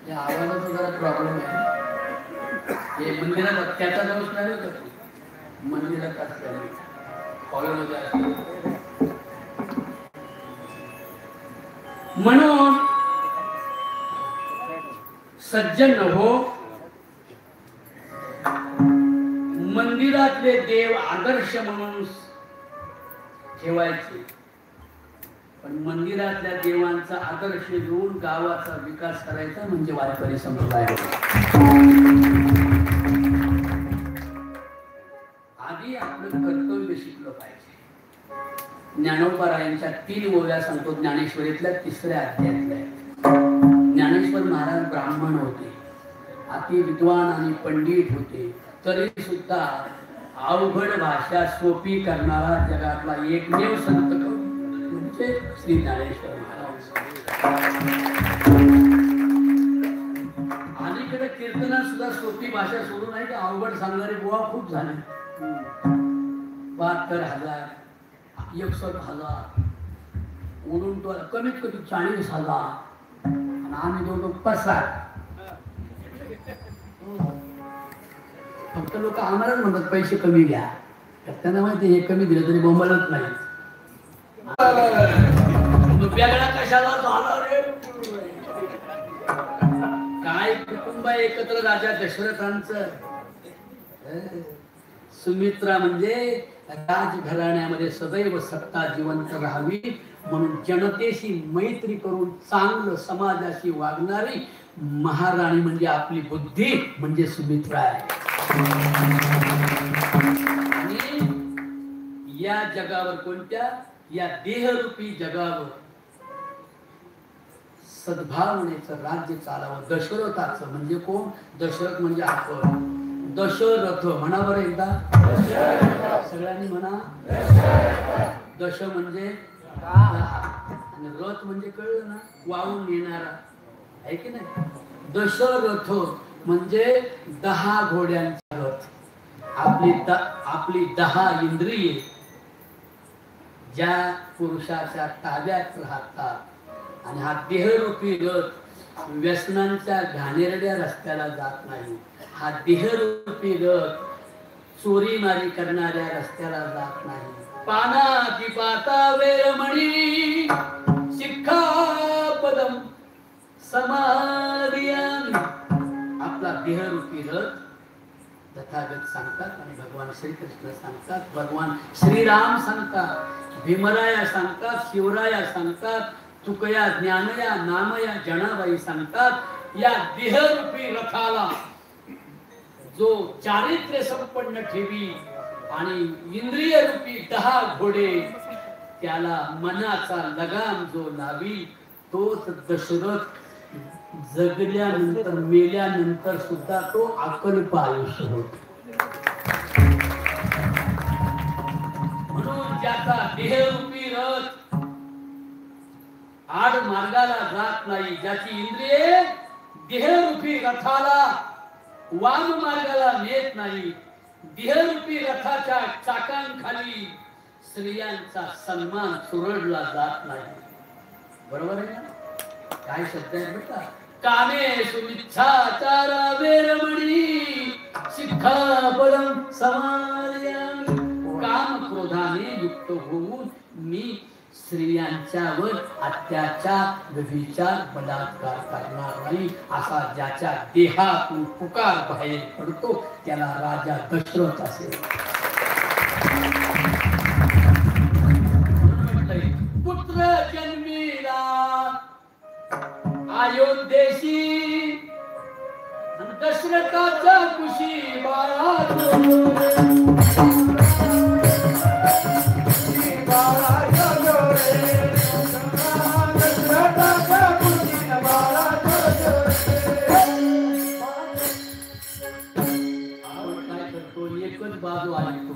या आवाजाचा जरा प्रॉब्लेम आहे. हे मंदिरात त्याचा दोष नाही होता, मंदिरात असल्याने हॉलमध्ये असल्याने. म्हणून सज्जन हो, मंदिरातले देव आदर्श म्हणून ठेवायचे, पण मंदिरातल्या देवांचा आदर्श घेऊन गावाचा विकास करायचा म्हणजे वारकरी संप्रदाय. आधी आपलं कर्तव्य शिकलं पाहिजे. ज्ञानोबारायांच्या 3 ओव्या सांगतो ज्ञानेश्वरीतल्या 3ऱ्या अध्यायातल्या. ज्ञानेश्वर महाराज ब्राह्मण होते, अति विद्वान आणि पंडित होते, तरी सुद्धा अवघड भाषा सोपी करणारा जगातला एकमेव संत म्हणजे श्री ज्ञानेश्वर महाराज. अलीकडे कीर्तनात सुद्धा सोपी भाषा सोडून नाही, अवघड सांगणारे बुवा खूप झाले. 72,000, 61,000 उडून तो कमीत कमी 40,000 आणि आम्ही दोघं 5,000. फक्त लोक आम्हालाच म्हणतात पैसे कमी घ्या, त्यांना माहिती हे कमी दिलं तरी बोंबलत नाही. वेगळा कशाला झाला रे? काय कुटुंब एकत्र राजा दशरथांचं. सुमित्रा म्हणजे राजघराण्यामध्ये सदैव सत्ता जिवंत राहावी म्हणून जनतेशी मैत्री करून चांगलं समाजाशी वागणारी महाराणी म्हणजे आपली बुद्धी म्हणजे सुमित्रा आहे. आणि या जगावर, कोणत्या या देहरूपी जगावर सद्भावनेचं राज्य चालावं. दशरथाचं म्हणजे कोण? दशरथ म्हणजे आपण. दशरथ म्हणा बरं एकदा, सगळ्यांनी म्हणा. दश म्हणजे आणि रथ म्हणजे कळलं ना, वाहून येणारा आहे की नाही. दशरथ म्हणजे 10 घोड्यांचा रथ. आपली 10 इंद्रिये ज्या पुरुषाच्या ताब्यात राहतात आणि हा देहरूपी रथ व्यसनांच्या घाणेरड्या रस्त्याला जात नाही. हा देहरूपी रथ चोरी मारी करणाऱ्या रस्त्याला जात नाही. पानातिपाता वेरमणी शिक्षापदम समाधियामी. आपला देहरूपी रथ तथागत सांगतात आणि भगवान श्रीकृष्ण सांगतात, भगवान श्रीराम सांगतात, भीमराया सांगतात, शिवराया सांगतात, तुकया ज्ञानया नामया जनाबाई सांगतात. या देहरूपी रथाला जो चारित्र्य संपन्न ठेवी आणि इंद्रिय रूपी 10 घोडे त्याला मनाचा लगाम जो लावी तोच दशरथ जगल्यानंतर मेल्यानंतर सुद्धा तो अकल्प आयुष्य होतो. म्हणून ज्याचा देहरूपी रथ आड मार्गाला जात नाही, ज्याची इंद्रिये देहरूपी रथाला वाम मार्गाला नेत नाही, देहरूपी रथाच्या चाकांखाली स्त्रियांचा सन्मान चुरडला जात नाही. बरोबर आहे ना? काय शब्द आहे बघा. कामे सुमिच्छाचारा वेरमणी शिक्षापदम समाधियामी. काम क्रोधाने युक्त होऊन मी स्त्रियांच्यावर अत्याचार व्यभिचार बलात्कार करणार नाही असा ज्याच्या देहातून पुकार बाहेर पडतो त्याला राजा दशरथ असेल. पुत्र जन्मीला अयोध्येशी दशरथाच्या कुशी बाळा बाजू ऐकतो,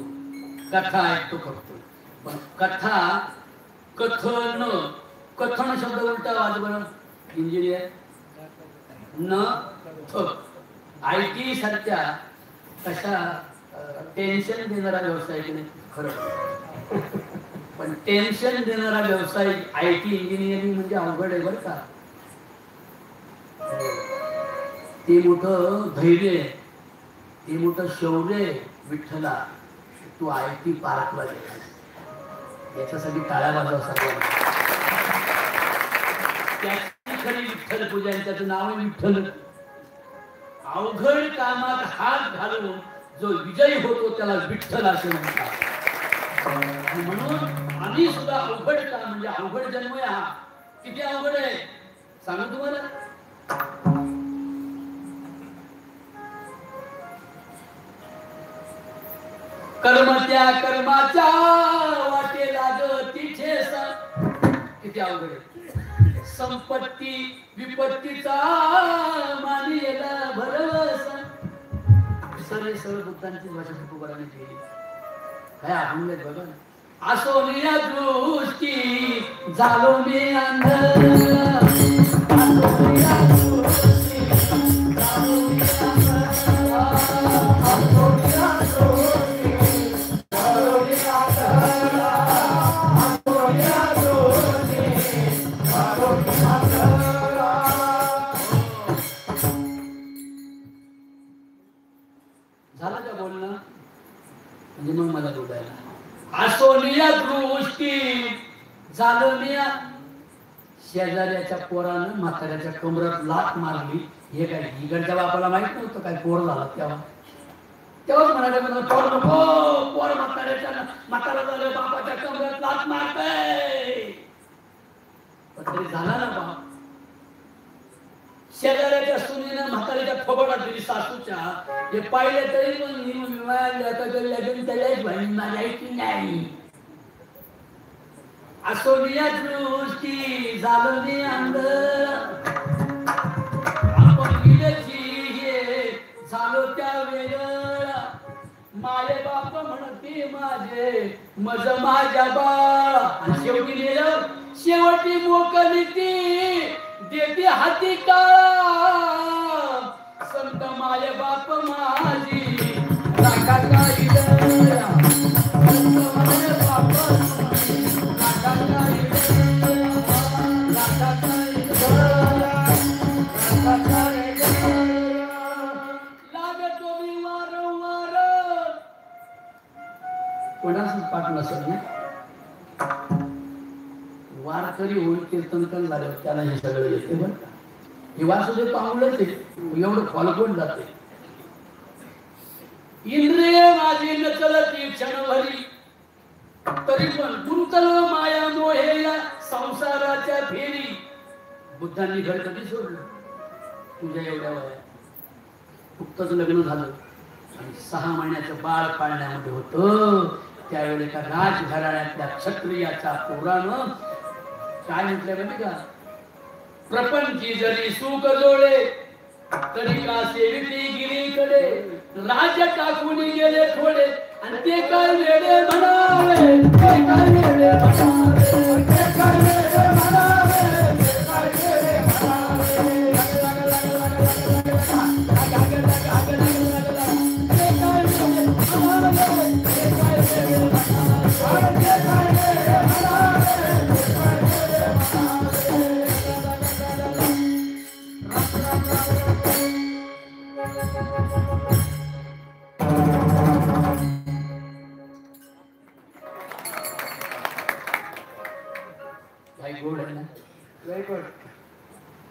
कथा ऐकतो करतो. पण कथा कथन, कथन शब्द उलटा वाज बरं इंजिनियर न IT सारख्या कशा टेन्शन देणारा व्यवसाय नाही खरं. पण टेन्शन देणारा व्यवसाय IT इंजिनिअरिंग म्हणजे अवघड आहे बरं का. ते मोठं धैर्य, ते मोठं शौर्य विठ्ठला तू आयटी पार्कला गेला, याच्यासाठी टाळ्या वाजवा सर्वांना. त्याची खरी विठ्ठल पूजा, त्याचं नाव आहे विठ्ठल. अवघड कामात हात घालून जो विजयी होतो त्याला विठ्ठल असे म्हणतात. म्हणून आम्ही सुद्धा अवघड काम म्हणजे अवघड जन्म आहे हा. किती अवघड आहे सांगू तुम्हाला. कर्म त्या कर्माच्या वाटेला ग तिथे किती अवघड आहे. संपत्ती विपत्तीचा मानियला भरवसा. सरळ सरळ बुद्धांची भाषा तुकोबाराने केली. काय अभंग आहेत बघा. असो निया दृष्टी झालो मी अंध, असो निया दृष्टी झालो मी अंध, असो निया दृष्टी झालो मी अंध, असो निया दृष्टी झालो मी अंध. झालं का बोलणं म्हणजे मग मला बोलायला. असोनिया दृष्टी झालं निया. शेजाऱ्याच्या पोरानं म्हाताऱ्याच्या कमरात लाथ मारली. हे काय इकडच्या बापाला माहित नव्हतं काय पोर झाला तेव्हा. तेव्हाच म्हणाले पोर नको, पोर म्हातारा झालं बापाच्या कमरात लाथ मारतय. पण तरी झाला ना बाप. शेजाऱ्याच्या सुनीनं म्हातारीच्या थोबडात दिली सासूच्या. हे पाहिले तरी पण लगन त्यालाच म्हणायची नाही. असो निया दृष्टी झालं मी अंध, आपण गेल्याची हे झालो त्या वेळेला. माये बाप म्हणते माझे मज माझ्या बाळा. आणि शेवटी गेलं, शेवटी मोकली ती देते हाती काळा. संत माय बाप माझी राखा काही दया, संत माय बाप माझी राखा काही दया, राखा काही दया, राखा काही दया. लागतो मी वारंवार. कोणाच पाठ नसेल ना. वारकरी होईल कीर्तन झालं त्याला हे सगळं येते बरं का. हे वासुदेव पाहुलंच आहे, एवढं फॉलोकून जाते. इंद्रिय माझी नचलती क्षणभरी, तरी पण गुंतल माया मोहे या संसाराच्या फेरी. बुद्धांनी घर कधी सोडलं तुझ्या एवढ्या वयात. नुकतंच लग्न झालं आणि 6 महिन्याचं बाळ पाळण्यामध्ये होतं. त्यावेळी एका राजघराण्यातल्या क्षत्रियाच्या पोरानं काय म्हटलं माहिती का. प्रपंची जरी सुख जोडे तरी का सेविती गिरीकडे. राज्य टाकून गेले थोडे आणि ते काय वेडे म्हणावे, ते काय वेडे म्हणावे, ते काय वेडे म्हणावे, ते काय वेडे म्हणावे.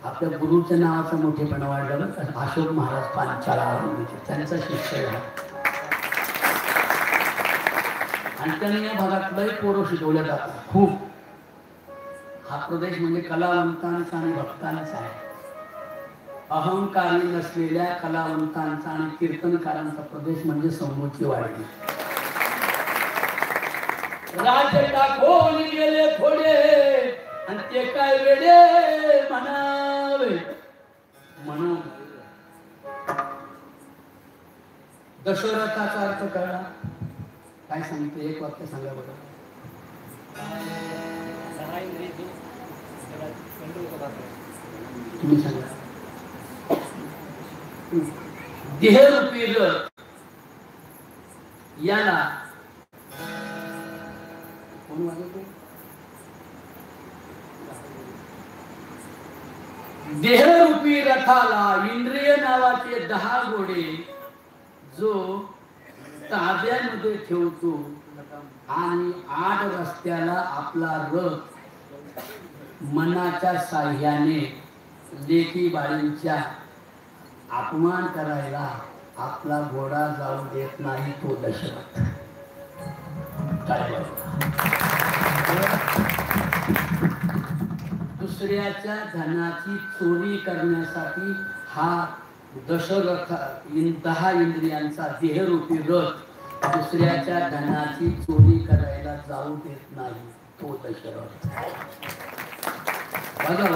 आपल्या गुरुच्या नावाचा मोठेपणा वाढला बरं. अशोक महाराज पांचाला त्यांचा शिष्य आहे आणि त्यांनी या भागात लय पोरं शिकवल्या जातात खूप. हा प्रदेश म्हणजे कलावंतांचा आणि भक्तांचा आहे. अहंकारी नसलेल्या कलावंतांचा आणि कीर्तनकारांचा प्रदेश म्हणजे समोरची वाढली. राज्य टाकून गेले थोडे आणि ते काय वेडे म्हणावे. म्हणून दशरथाचा अर्थ कळला. काय सांगते एक वाक्य सांगा बघा. तुम्ही सांगा. देहरूपी याला कोण वाजवतो. देहरूपी रथाला इंद्रिय नावाचे 10 घोडे जो ताब्यामध्ये ठेवतो आणि 8 रस्त्याला आपला रथ मनाच्या साह्याने लेकी बाळींच्या अपमान करायला आपला घोडा जाऊ देत नाही तो दशरथ. दुसऱ्याच्या धनाची चोरी करण्यासाठी हा दशरथ 10 इंद्रियांचा देहरूपी रथ दुसऱ्याच्या धनाची चोरी करायला जाऊ देत नाही तो दशरथ. बघा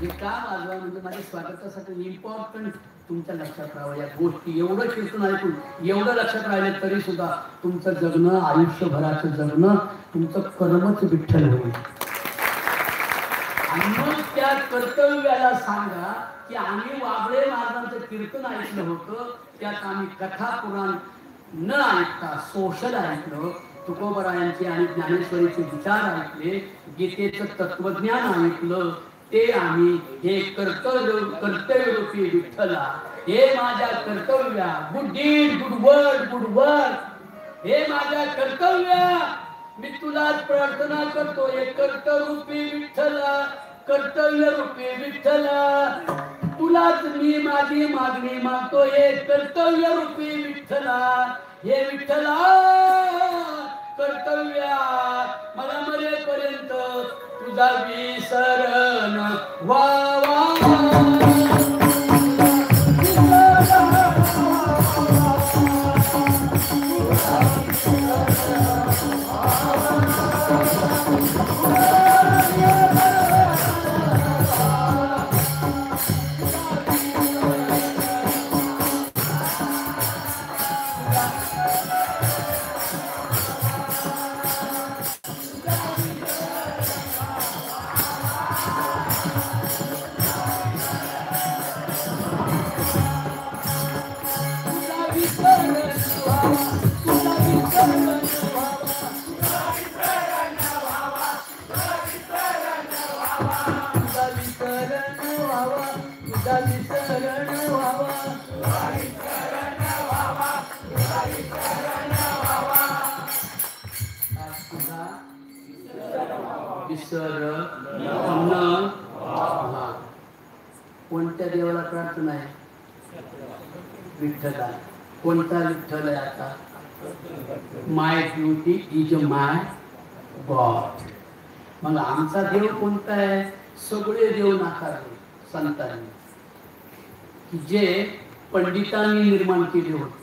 हे का वाजवा म्हणजे माझ्या स्वागतासाठी इम्पॉर्टंट तुमच्या लक्षात राहावं या गोष्टी. एवढं कीर्तन ऐकून एवढं लक्षात राहिले तरी सुद्धा तुमचं जगणं आयुष्यभराचं जगणं तुमचं कर्मच विठ्ठल होईल. आणि मग त्या कर्तव्याला सांगा की आम्ही वाबळे महाराजांचं कीर्तन ऐकलं होतं, त्यात आम्ही कथा पुराण न ऐकता सोशल ऐकलं, तुकोबरायांचे आणि ज्ञानेश्वरीचे विचार ऐकले, गीतेचं तत्वज्ञान ऐकलं, ते आम्ही हे कर्तव्यरूपी विठ्ठला हे माझ्या कर्तव्या गुड डीड गुड वर्ड हे माझ्या कर्तव्या मी तुलाच प्रार्थना करतो. हे कर्तव्यरूपी विठ्ठला कर्तव्यरूपी विठ्ठला तुलाच मी माझी मागणी मागतो. हे कर्तव्यरूपी विठ्ठला हे विठ्ठला कर्तव्या मला मरेपर्यंत तुझा विसरण व्हावा. कोणत्या देवाला प्रार्थना आहे? विठ्ठला. कोणता विठ्ठल आहे? आता माय ड्युटी इज माय गॉड. मग आमचा देव कोणता आहे? सगळे देव नाकारले संतांनी की जे पंडितांनी निर्माण केले होते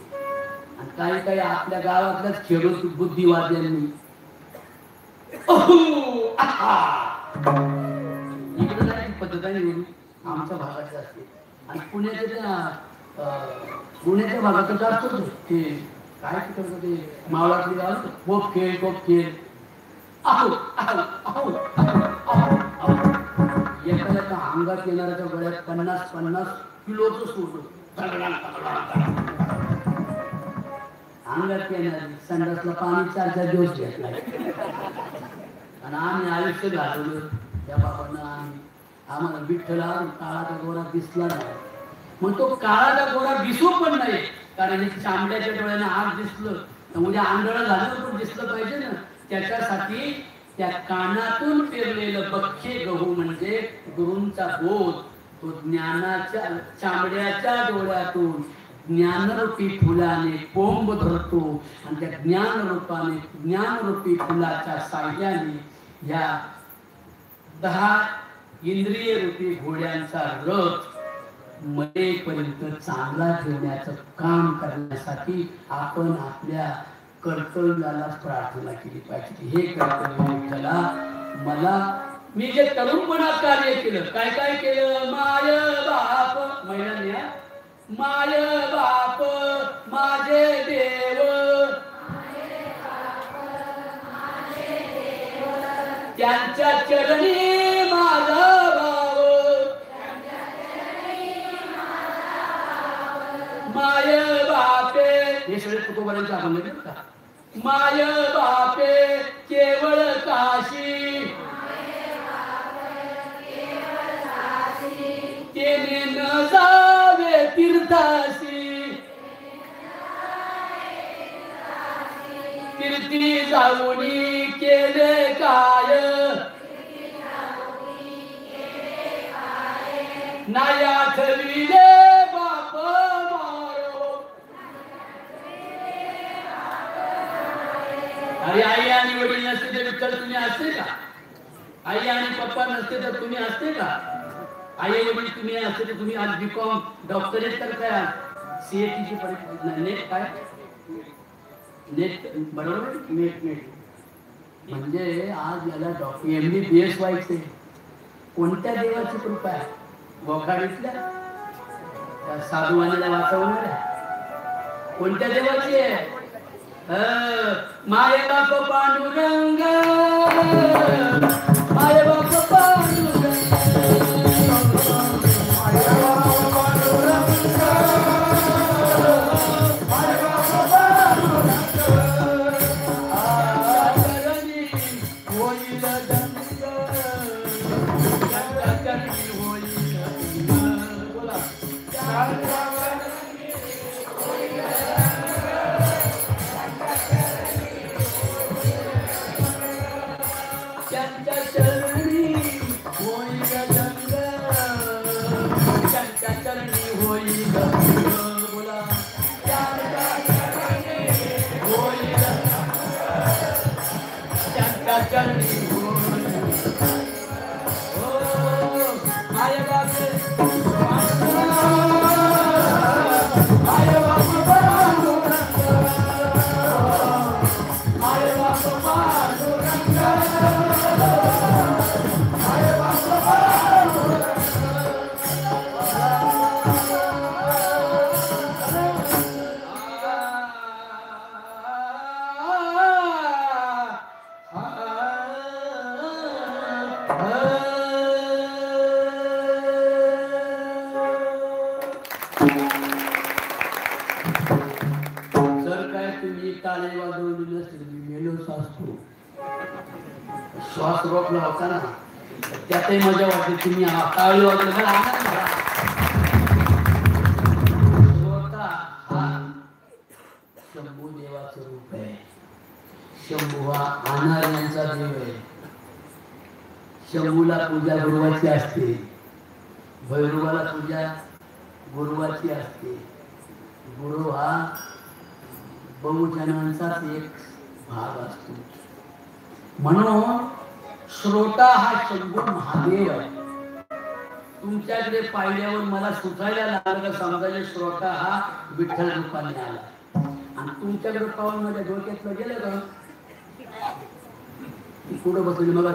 आणि काही काही आपल्या गावातल्याच खेडूत बुद्धिवाद्यांनी इकडे जायची पद्धत आहे आमच्या भागात असते. आणि पुण्याच्या भागात जास्त ते काय करत ते मावळातली गाव कोप खेळ एखाद्या अंगात येणाऱ्याच्या गळ्यात 50 किलोचं सूट अंगात येणारी संडासला पाणी 4 दिवस घेत नाही. आणि आम्ही आयुष्य घालवलं त्या बाबांना. आम्हाला विठ्ठला काळाचा गोरा दिसला नाही. मग तो काळाचा गोरा दिसू पण नाही कारण चांबड्याच्या डोळ्याने आग दिसलं तर उद्या आंधळ झालं पण दिसलं पाहिजे ना. त्याच्यासाठी त्या कानातून पेरलेलं बख्खे गहू म्हणजे गुरूंचा बोध तो ज्ञानाच्या चांबड्याच्या डोळ्यातून ज्ञानरूपी फुलाने कोंब धरतो आणि त्या ज्ञानरूपी फुलाच्या साह्याने या 10 इंद्रिय रूपी घोड्यांचा रथ मरेपर्यंत चांगला ठेवण्याचं काम करण्यासाठी आपण आपल्या कर्तव्यालाच प्रार्थना केली पाहिजे. हे कर्तव्य विठ्ठला मला मी जे तरुणपणात कार्य केलं काय केलं. माय बाप महिलांनी माय बाप माझे देव त्यांच्या चरणी माझा भाव माय बापे हे सगळे तुकोबारांचे आपण घेतलं का. माय बापे केवळ काशी तेने न जावे तीर्थासी कीर्ती जाऊनी केले काय नाही आठविले बाप मारो. अरे आई आणि वडील नसते तर विठ्ठल तुम्ही असते का? आई आणि पप्पा नसते तर तुम्ही असते का? आई वडील तुम्ही असते तर तुम्ही आज बीकॉम डॉक्टरेट तर काय सीएटीची परीक्षा नेट काय नेट बरोबर नेट म्हणजे आज याला डॉक्टर MBBS व्हायचे. कोणत्या देवाची कृपा आहे? बोखाडीतल्या त्या साधुवानीला वाचवणाऱ्या कोणत्या देवाची आहे? माय बाप पांडुरंग माय बाप पांडुरंग श्वास रोखला होता ना त्यातही मजा वाटते. तुम्ही टाळी वाजवली मला आनंद झाला. श्रोता हा शंभू देवाचं रूप आहे. शंभू हा आणणाऱ्यांचा देव आहे. शंभूला पूजा गुरुवाची असते. भैरवाला पूजा गुरुवाची असते. गुरु हा बहुजनांचाच एक भाग असतो. म्हणून श्रोता हा शंभू महादेव आहे. तुमच्याकडे पाहिल्यावर मला सुचायला लागलं समजायला श्रोता हा विठ्ठल रूपाने आला. आणि तुमच्याकडे पाहून माझ्या डोक्यातलं गेलं का पुढे बसली मग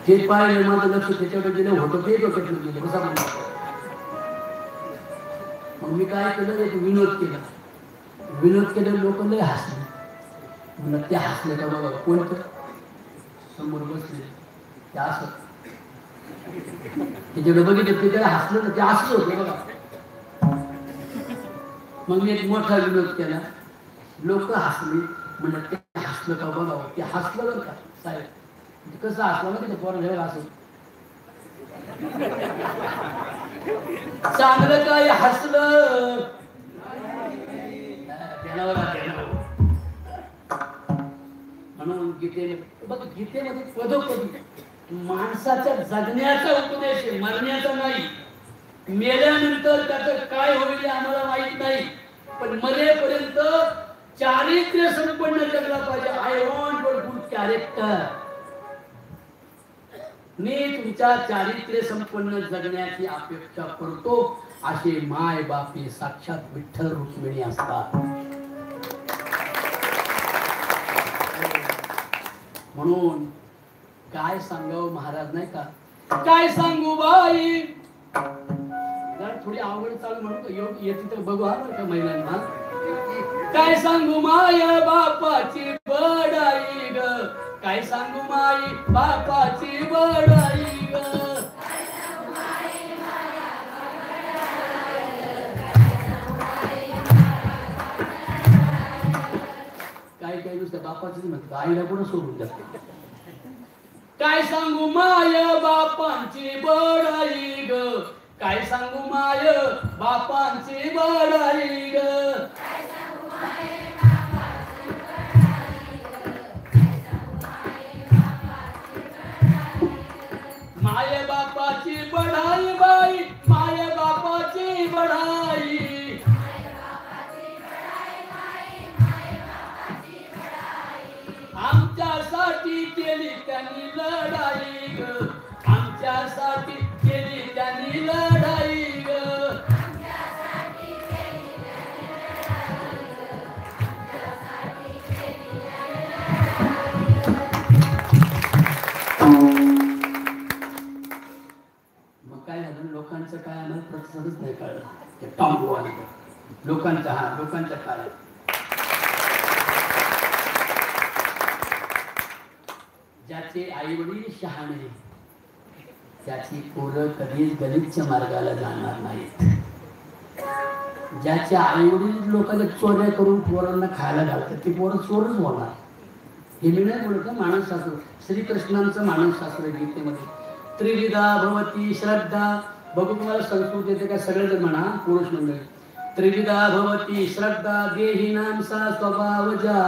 जे पाहिलं माझं लक्ष त्याच्याकडे गेलं होतं ते डोक्यातलं गेलं कसा म्हणतो. मग मी काय केलं एक विनोद केला. लोक लय हसले. म्हणलं ते हसले का बघा कोणतं समोर बसले ते असं त्याच्याकडे बघितलं ते त्याला हसलं ना ते असलं होतं बघा. मग मी एक मोठा विनोद केला. लोक हसले. म्हणलं ते हसलं का बघा ते हसलं बरं का साहेब कसं हसलं ना तिथे पोरं घ्यायला असं चांगलं काय हसलं म्हणून गीतेमध्ये पदोपदी माणसाच्या जगण्याचा उपदेश आहे, मरण्याचा नाही. मेल्यानंतर त्याचं काय होईल आम्हाला माहित नाही, पण मरेपर्यंत चारित्र्य संपन्न जगला पाहिजे. I want good character. मी तुमच्या चारित्र्य संपन्न जगण्याची अपेक्षा करतो. असे माय बापे साक्षात विठ्ठल रुक्मिणी असतात. म्हणून काय सांगावं महाराज नाही का, काय सांगू बाई. थोडी आवड चालू म्हणून येते तर बघू हा का महिलांना. काय सांगू माया बापाची बडाई ग, काय सांगू माई बापाची बडाई ग. काय काय नुसतं बापाची म्हणतात आईला पण सोडून जाते. काय सांगू माय बापांची बडाई ग, काय सांगू माय बापांची बडाई ग, माय बापाची बढाई बाई, माय बापाची बढाई, आमच्यासाठी केली त्यांनी लढाई ग, आमच्यासाठी केली त्यांनी लढाई ग, लोकांचं काय आम्हाला प्रतिसादच नाही कळलं. ते टांबू आले लोकांचा, हा लोकांच्या काळात ज्याचे आई वडील शहाणे, त्याची पोरं कधीच गलिच्छ मार्गाला जाणार नाहीत. ज्याचे आई वडील लोकांना चोऱ्या करून पोरांना खायला घालतात ती पोरं चोरच होणार. हे मी नाही बोलत, मानसशास्त्र श्रीकृष्णांचं मानसशास्त्र गीतेमध्ये त्रिविधा भवती श्रद्धा. बघू तुम्हाला संस्कृत येते का? सगळेजण म्हणा पुरुष मंडळी. त्रिविधा भवती श्रद्धा देहिनां सा स्वभावजा.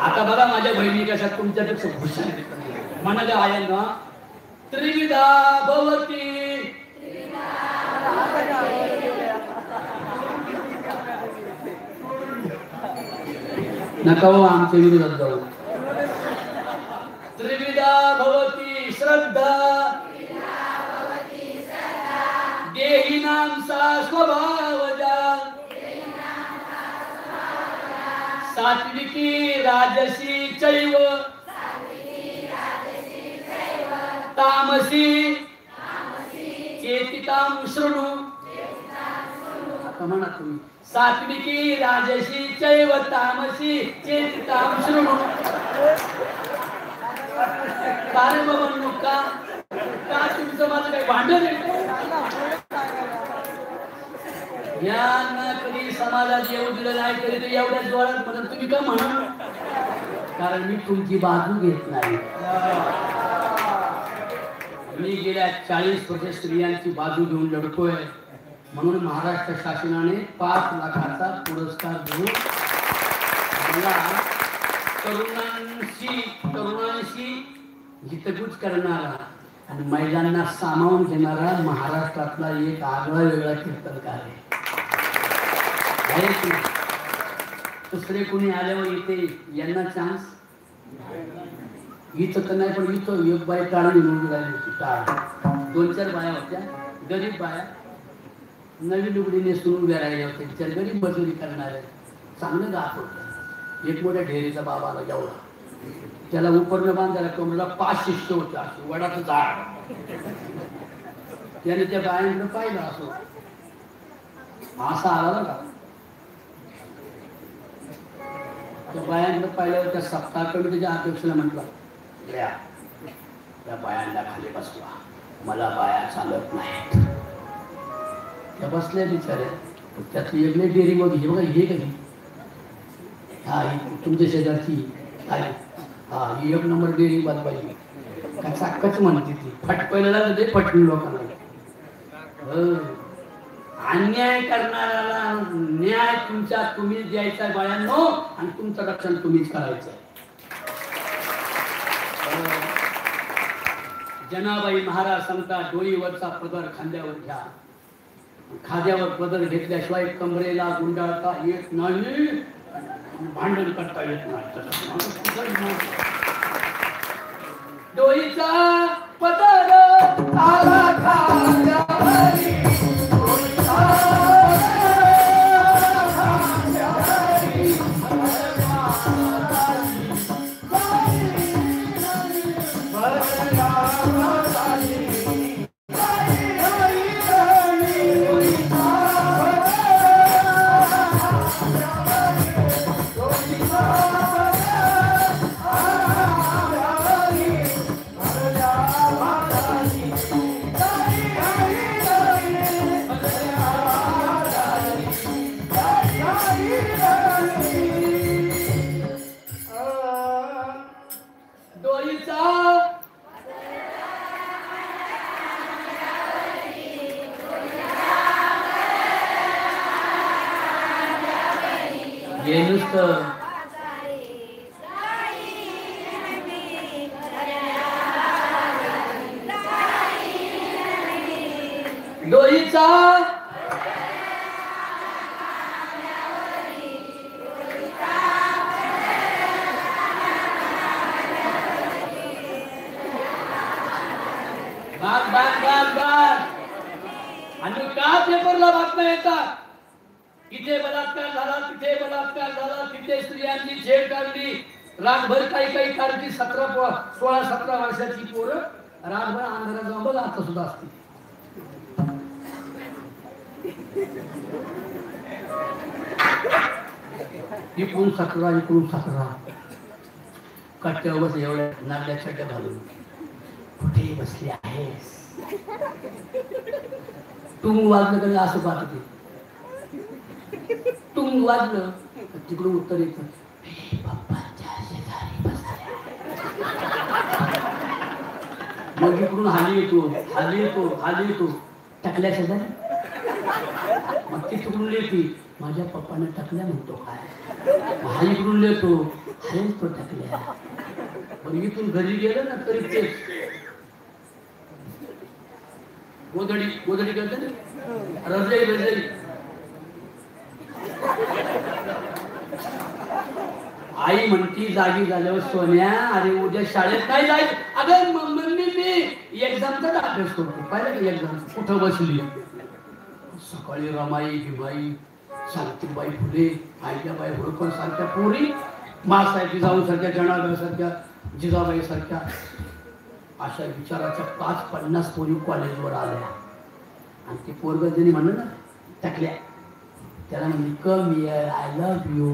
आता बघा माझ्या बहिणी कशा तुमच्यापेक्षा हुशार आहेत. म्हणाल्या आहे ना त्रिविधा भवती, नका हो आमच्या विरोधात जाऊ. त्रिविधा भवती श्रद्धा देहिनां सा स्वभावजा. सात्विकी राजसी चैव तामसी चेतितां शृणु. आता म्हणा तुम्ही सात्विकी राजसी चैव तामसी चेतितां शृणु. काय बाबा का तुमचं माझं काही भांडण आहे? यांना कधी समाजात येऊ दिलं नाही तरी ते एवढ्या जोरात म्हणत तुम्ही का म्हणा? कारण मी तुमची बाजू घेत नाही. मी गेल्या 40 वर्ष स्त्रियांची बाजू घेऊन लढतोय. म्हणून महाराष्ट्र शासनाने 5 लाखाचा पुरस्कार देऊन मला तरुणांशी हितगुज करणारा आणि महिलांना सामावून घेणारा महाराष्ट्रातला एक आगळा वेगळा कीर्तनकार आहे. दुसरे कोणी आल्यावर इथे यांना चान्स इथं तर नाही, पण इथं एक बाई टाळी निवडून राहिली होती. टाळ 2-4 बाया होत्या, गरीब बाया, नवीन लुगडी नेसून उभ्या राहिल्या होत्या. त्या गरीब मजुरी करणाऱ्या, चांगलं गात होतं. एक मोठ्या ढेरीचा बाबा आला एवढा, त्याला उपरनं बांधायला कमरेला 5 शिष्य होते. असं वडाचं झाड. त्याने त्या बायांकडे पाहिलं, असं असा आला का त्या बायांकडे पाहिल्यावर त्या सप्ताह कमिटीच्या अध्यक्षाला म्हटलं त्या बायांना खाली बसवा, मला बाया चालत नाही. त्या बसल्या बिचाऱ्या. त्यातली वेगळी डेअरी बघ, हे बघा हे कधी हा तुमच्या शेजारची आहे, हा ही 1 नंबर डेअरी बनवायची का चाकच म्हणते ती. फटकायला ते फटकून लोकांना. अन्याय करणाऱ्याला न्याय तुम्हीच द्यायचा बायांनो, आणि तुमचं रक्षण तुम्हीच करायचं. जनाबाई महाराज सांगता डोळीवरचा पदर खांद्यावर घ्या. खांद्यावर पदर घेतल्याशिवाय कमरेला गुंडाळता येत नाही, भांडण करता येत नाही. डोळीचा पदर आला खांद्यावरी, हे नुसतं डोईचा बाग बाग बाग बाग. आणि का पेपरला बातम्या येतात, इथे बलात्कार झाला, तिथे बलात्कार झाला, तिथे स्त्रियांची छेड काढली. रातभर काही काही काढली. 16-17 वर्षाची पोरं रातभर अंधारात जाऊन बघा आता सुद्धा असते. इकडून 17 कट्ट्यावर बस एवढ्या नागल्या छड्या घालून कुठे बसले आहेस. टुंग वाजलं कधी असं पाहत होते. टुंग वाजलं तिकडून उत्तर येतं, पप्पांच्या शेजारी बसल्या. मग इकडून हाली येतो टाकल्या शेजारी. मग ती तिकडून येते, माझ्या पप्पाने टाकल्या म्हणतो काय. हा इकडून येतो, अरे तो टाकल्या. पण इथून घरी गेलं ना तरी ते गोधडी करते ना, रजई. आई म्हणती जागी झाल्यावर, सोन्या अरे उद्या शाळेत नाही जायचं. अगं मम्मी मी एक्झामचा अभ्यास करतो. पाहिलं का एक्झाम कुठं बसली. सकाळी रमाई गिमाई सावित्रीबाई फुले आईल्याबाई होळकर सारख्या पोरी, मासाहेब जाऊन सारख्या, जनाबाई सारख्या, जिजाबाई सारख्या अशा विचाराच्या 50 पोरी कॉलेजवर आल्या. आणि ती पोरग ज्यांनी म्हणलं ना टाकल्या, त्याला म्हणजे कम आय लव्ह यू.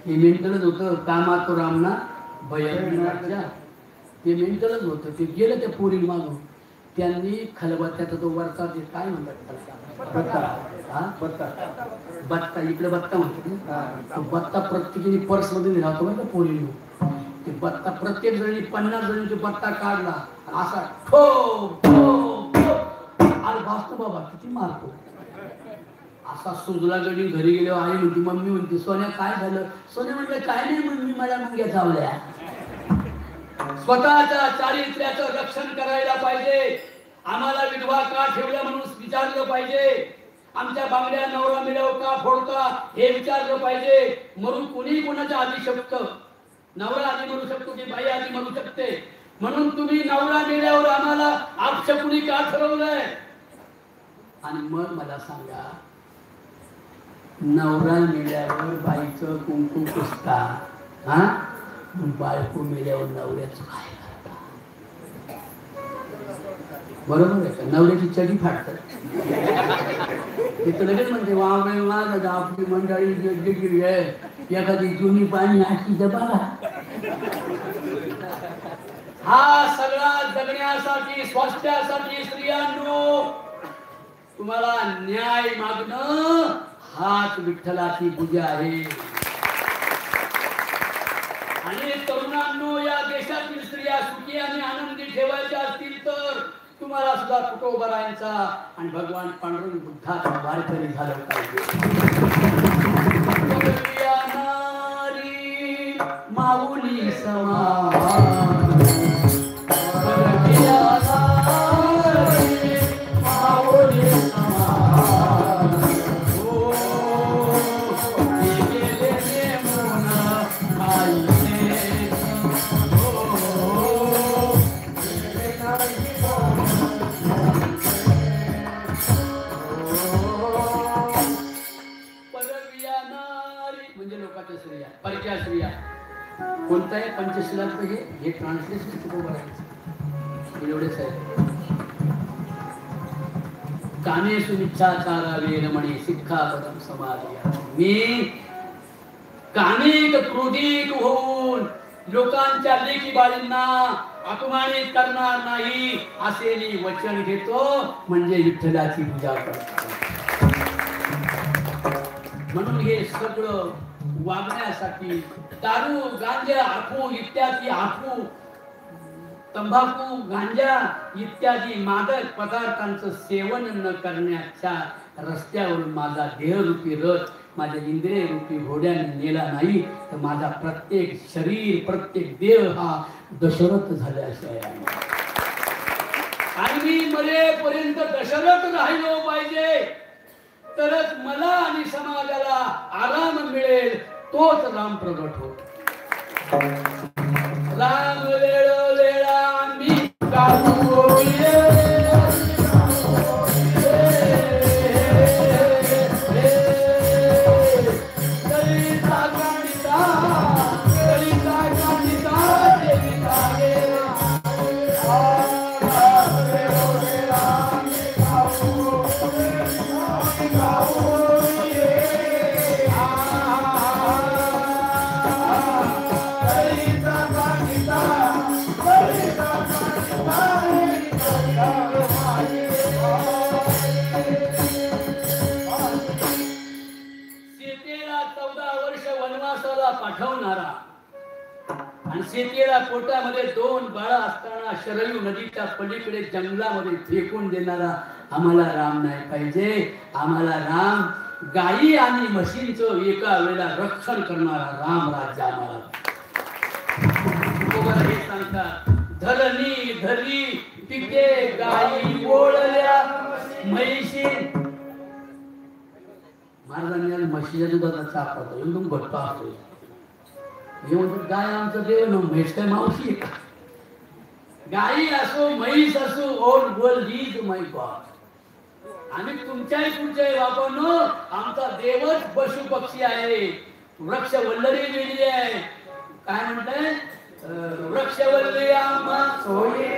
हे मेंटलच होतं. कामातो रामना भयच्या ते मेंटलच होतं. ते गेलं त्या पोरी मागून. त्यांनी खलबत्त्याचा तो वरचा ते काय म्हणतात बत्ता इकडे बत्ता म्हणतात. तो बत्ता प्रत्येकाने पर्स मध्ये राहतो बरं का पोरीने. ते बत्ता प्रत्येक जणी 50 जणींचे बत्ता काढला असा ठो अरे भासतो बाबा किती मारतो असा सुजला. गडी घरी गेलो. आई म्हणती, मम्मी म्हणते, सोन्या काय झालं. सोन्या म्हटलं काय नाही मम्मी, मला मुंग्या चावल्या. स्वतःच्या चारित्र्याचं रक्षण करायला पाहिजे. आम्हाला विधवा का ठेवल्या म्हणून विचारलं पाहिजे. आमच्या बांगड्या नवरा मिळव का फोडता हे विचारलं पाहिजे. मरून कुणी कोणाच्या आधी शकतं. नवरा आधी मरू शकतो की बाई आधी मरू शकते. म्हणून तुम्ही नवरा मिळल्यावर आम्हाला आपशकुनी का ठरवलंय. आणि मग मला सांगा, नवरा मिळल्यावर बाईचं कुंकू पुसता, हा बायको मिळल्यावर नवऱ्याचं काय करता. बरोबर आहे का. नवऱ्याची चडी फाडतात. तिथं लगेच म्हणते वावळे वाज आपली मंडळी गिरगिरी आहे एखादी जुनी पाणी आठी बघा. हा सगळा जगण्यासाठी स्वास्थ्यासाठी स्त्रियांनो तुम्हाला न्याय मागणं हाच विठ्ठलाची पूजा आहे. आणि तरुणांनो या देशातील स्त्रिया सुखी आणि आनंदी ठेवायच्या असतील तर तुम्हाला सुद्धा कुठं उभा राहायचा आणि भगवान पांडुरंग बुद्धाचा वारकरी झालं पाहिजे. माऊली समान कोणताही पंचशिलाचं हे ट्रान्सलेशन कुठं बघायचं एवढेच आहे. कामेषु मिच्छाचारावे रमणे सिक्खापदं समादयामि. मी कामिक क्रोधिक होऊन लोकांच्या लेकी बाळींना अपमानित करणार नाही असे मी वचन घेतो. म्हणजे विठ्ठलाची पूजा करतो. म्हणून हे सगळं वागण्यासाठी दारू गांजा अफू इत्यादी अफू तंबाखू गांजा इत्यादी मादक पदार्थांचं सेवन न करण्याच्या रस्त्यावरून माझा देहरूपी रथ माझ्या इंद्रिय रूपी घोड्याने नेला नाही तर माझा प्रत्येक शरीर प्रत्येक देह हा दशरथ झाल्याशिवाय आणि मी मरेपर्यंत दशरथ राहिलो पाहिजे तरच मला आणि समाजाला आराम मिळेल तोच राम प्रगट होतो. राम वेळोवेळा मी पाठवणारा आणि सीतेला पोटामध्ये 2 बाळ असताना शरयू नदीच्या पलीकडे जंगलामध्ये फेकून देणारा आम्हाला राम नाही पाहिजे. आम्हाला राम गायी आणि म्हशींचं एका वेळेला रक्षण करणारा राम राज्य आम्हाला हे सांगतात. धरणी धरली पिके गायी बोळल्या म्हैशी महाराजांनी म्हशीच्या दुधाचा चाप होता एकदम घट्ट असतो. हे म्हणतात गाय आमचं देव न म्हैस काय मावशी आहे. गायी असो म्हैस असो all world is my God. आम्ही तुमच्याही पुढच्याही बापांनो आमचा देवच पशु पक्षी आहे. वृक्ष वल्लरी गेली आहे. काय म्हणताय वृक्षवल्ली आम्हा सोये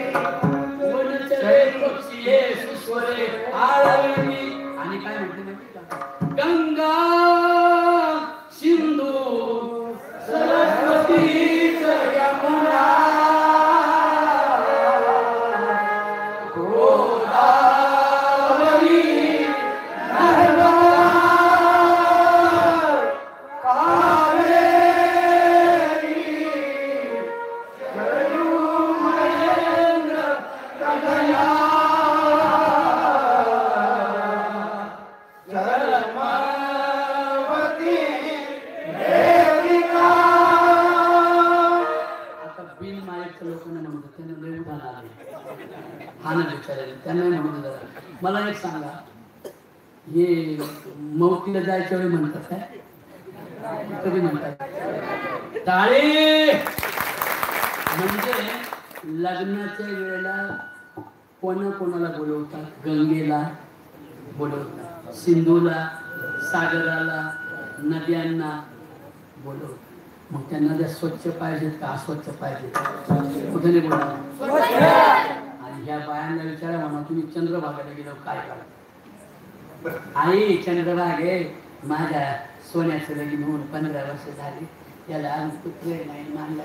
वनचरे पक्षी हे सुस्वरे आळविणी आणि काय म्हणते गंगा सिंधू सरस्वती यमुना मला एक सांगा हे मौतीला जायच्या वेळी म्हणतात काय कधी म्हणतात टाळे म्हणजे लग्नाच्या वेळेला कोणाला बोलवतात. गंगेला बोलवतात, सिंधूला सागराला नद्यांना बोलवतात. मग त्या नद्या स्वच्छ पाहिजेत का अस्वच्छ पाहिजेत कुठे नाही बोलणार. ह्या बायांना विचारा म्हणा तुम्ही चंद्रभागेला गेलो काय करा. आई चंद्रभागे माझ्या सोन्याचं लगीन होऊन 15 वर्ष झाली त्याला पुत्र नाही मानला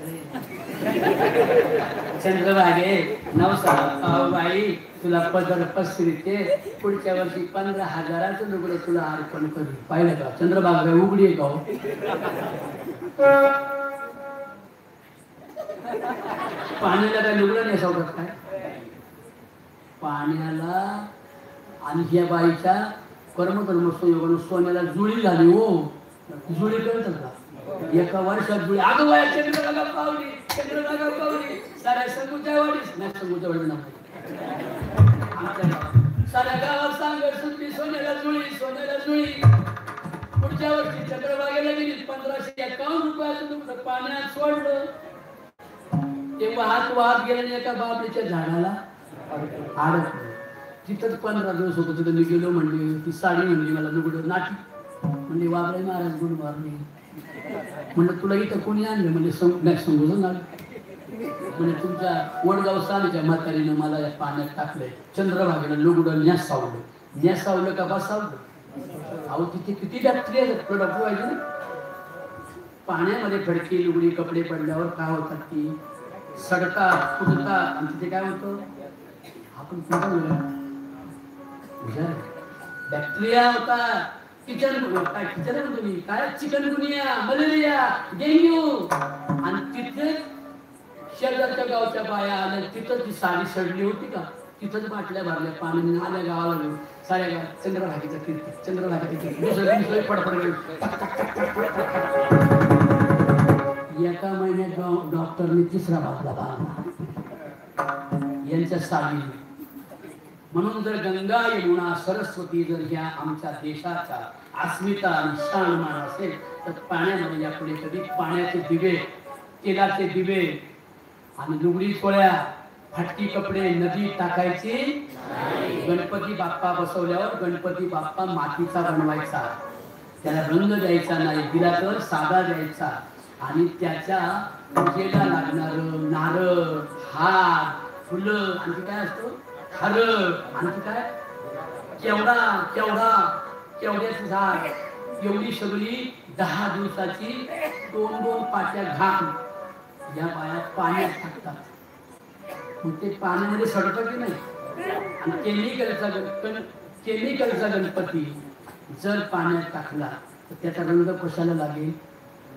चंद्रभागे नवसा बाई तुला पदर पसरीते पुढच्या वर्षी 15,000चं लुगडं तुला अर्पण करू. पाहिलं का चंद्रभागा उघडी आहे का हो. पाण्याला काय लुगडं नाही सोडत काय पाण्याला. आणि ह्या बाईच्या कर्मकर्म संयोगाने सोन्याला जुळी झाली हो. जुळी कळत का एका वर्षात जुळी अगं बाया चंद्रभागा पावली साऱ्या संगूच्या वाडीस नाही संगूच्या वाडी ना साऱ्या गावात सांगत सुटली सोन्याला जुळी. पुढच्या वर्षी चंद्रभागेला गेली 1551 रुपयाचं तुमचं पाण्यात सोडलं. ते वाहत गेलं एका बाबलीच्या झाडाला अडकलं. तिथंच 15 दिवस होतो. तिथं मी गेलो म्हणली ती साडी म्हणली मला लुगडं नाटी म्हणजे वाबळे महाराज गुण मारली म्हणलं तुला इथं कोणी आणलं म्हणजे समजून आलं म्हणजे तुमच्या वडगाव सालीच्या म्हातारीनं मला या पाण्यात टाकलंय. चंद्रभागेला लुगडं न्यासावलं का बसावलं. अहो तिथे किती बॅक्टेरिया प्रोडक्ट व्हायचे ना. पाण्यामध्ये फडकी लुगडी कपडे पडल्यावर काय होतात ती सडतात फुटतात आणि तिथे काय होतं आपण बॅक्टेरिया होता. तुम्ही काय चिकनगुनिया मलेरिया डेंग्यू आणि तिथे शेजारच्या गावच्या बाया आल्या तिथं ती साडी सडली होती का तिथंच बाटल्या भरल्या पाणी आल्या गावाला घेऊन साऱ्या गावात चंद्रभागेचा तीर्थ चंद्रभागेचा तीर्थ दुसऱ्या फडफड एका महिन्यात डॉक्टरने तिसरा बाटला बांधला यांच्या साली. म्हणून जर गंगा यमुना सरस्वती जर ह्या आमच्या देशाचा अस्मिता आणि शानमान असेल तर पाण्यामध्ये यापुढे कधी पाण्याचे दिवे तेलाचे दिवे आणि लुगडी पोळ्या फाटकी कपडे नदी टाकायची. गणपती बाप्पा बसवल्यावर गणपती बाप्पा मातीचा बनवायचा, त्याला रंग द्यायचा नाही, दिला तर साधा द्यायचा आणि त्याच्या पूजेला लागणार नारळ हार फुलं आणखी काय असतं हरळ आणखी काय केवड्याचं झाड एवढी सगळी 10 दिवसाची 2-2 पाट्या घाम या बाया पाण्यात टाकतात. मग ते पाण्यामध्ये सडतं की नाही. आणि केमिकलचा गणपती जर पाण्यात टाकला तर त्याचा रंग कशाला लागेल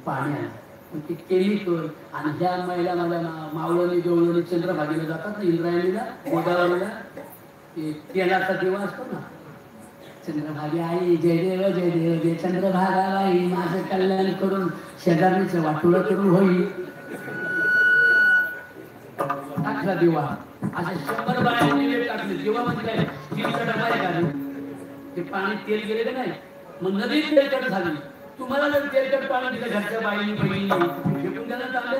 पाण्याला. मग ते केमिकल आणि ह्या महिला माझ्या मावळणी देवळणी चंद्रभागेला जातात ना इंद्रायणीला गोदावरीला ते तेलाचा देवा असतो ना चंद्रभागे आई जय देव जय देव जय चंद्रभागा बाई माझं कल्याण करून शेजारणीचं वाटोळं करून होईल टाकला देवा. असे 100 बायांनी टाकले देवा म्हणजे काय स्टीलचा डबा आहे का ते पाणी तेल गेले का नाही मग नदी तेलकट झाली. तुम्हाला जर तेलकट पाणी दिलं घरच्या बाईंनी बहिणींनी फेकून द्यायला चाललं.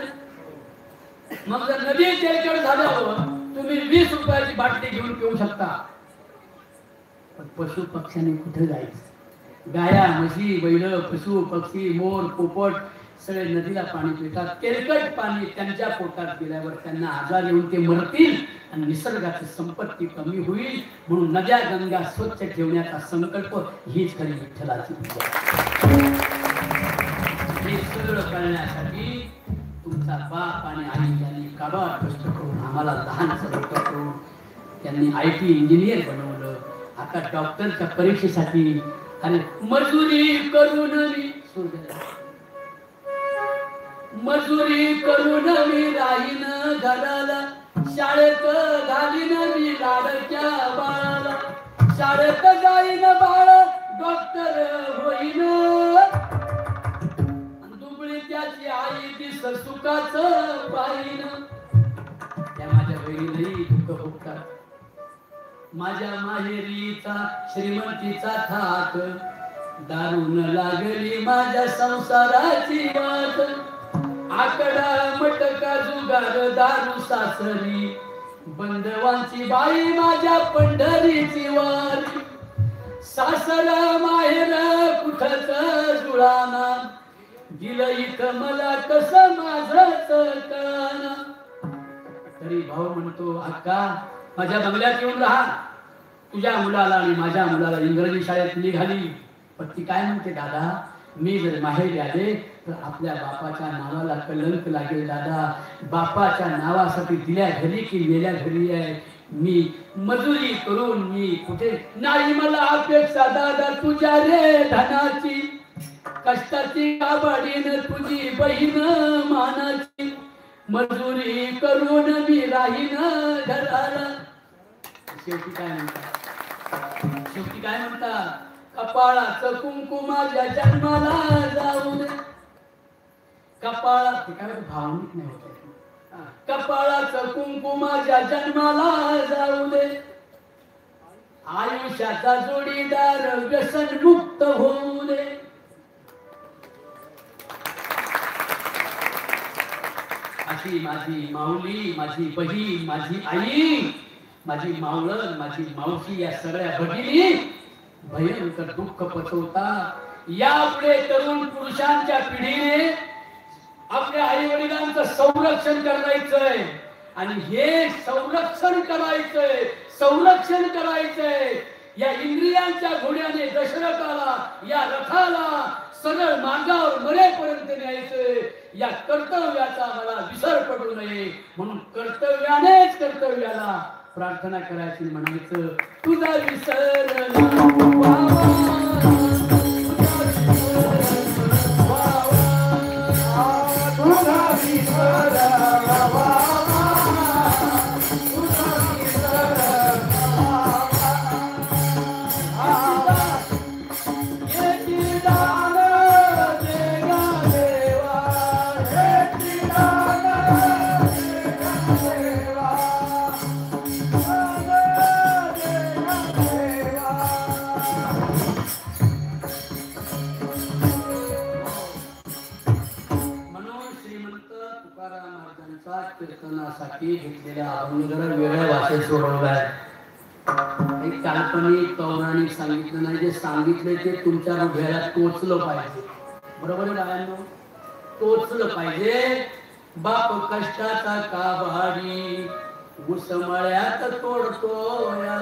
मग जर नदी तेलकट झाल्यावर तुम्ही 20 रुपयाची बाटली घेऊन पिऊ शकता. पण पशु पक्ष्यांनी कुठे जायचं. गाया म्हशी बैल पशु पक्षी मोर पोपट सगळे नदीला पाणी पितात. तेलकट पाणी त्यांच्या पोटात गेल्यावर त्यांना आजार येऊन ते मरतील आणि निसर्गाची संपत्ती कमी होईल. म्हणून नद्या गंगा स्वच्छ ठेवण्याचा संकल्प हीच खरी विठ्ठलाची पूजा. हे सगळं करण्यासाठी तुमचा बाप आणि आई यांनी काबाड कष्ट करून आम्हाला लहानचं मोठं करून त्यांनी IT इंजिनियर बनवलं. आता डॉक्टरच्या परीक्षेसाठी आणि मजुरी करून मी राहीन घराला शाळेत घालीन मी लाडक्या बाळाला शाळेत जाईन बाळ डॉक्टर होईन दुबळी त्याची आई दिस सुखाचं पाहिन. त्या माझ्या बहिणीलाही दुःख भोगतात. माझ्या माहेरीचा श्रीमंतीचा थाट दारून लागली माझ्या संसाराची वाट. आकडा मटका जुगार दारू सासरी बंधवांची बाई माझ्या पंढरीची वारी. सासर माहेर कुठच जुळाना दिलं इथं मला कसं माझंच कळाना. तरी भाऊ म्हणतो अक्का माझ्या बंगल्यात येऊन राहा. तुझ्या मुलाला आणि माझ्या मुलाला इंग्रजी शाळेत निघाली. पण ती काय म्हणते दादा मी जर माहेरी आले तर आपल्या बापाच्या नावाला कलंक लागेल दादा. बापाच्या नावासाठी दिल्या घरी की मेल्या घरी आहे. मी मजुरी करून मी कुठे नाही मला अपेक्षा दादा तुझ्या रे धनाची कष्टाची काबाडीन तुझी बहीण मानाची. मजुरी करून मी राहीन घराला. शेवटी काय म्हणतात कपाळाचं कुंकू माझ्या जन्माला जाऊ दे. कपाळात काय भावनिक नाही होत. कपाळाचं कुंकू माझ्या जन्माला जाऊ दे. आयुष्याचा जोडीदार व्यसन मुक्त होऊ दे. अशी माझी माऊली माझी बहीण माझी आई माझी मावळण माझी मावशी या सगळ्या भगिनी भयंकर दुःख पचवतात. यापुढे तरुण पुरुषांच्या पिढीने आपल्या आई वडिलांचं संरक्षण करायचंय आणि हे संरक्षण करायचंय या इंद्रियांच्या घोड्याने दशरथाला या रथाला सरळ मार्गावर मरेपर्यंत न्यायचंय. या कर्तव्याचा मला विसर पडू नये म्हणून कर्तव्याला प्रार्थना करायची म्हणायचं तुझा विसर तुझा विसर कीर्तनासाठी घेतलेल्या अभंग जरा वेगळ्या भाषेत सोडवलाय. एक काल्पनिक पौराणिक सांगितलं नाही, जे सांगितले ते तुमच्या हृदयाला टोचलं पाहिजे. बरोबर आहे, टोचलं पाहिजे. बाप कष्टाचा काभाडी उसमळ्यात तोडतोया,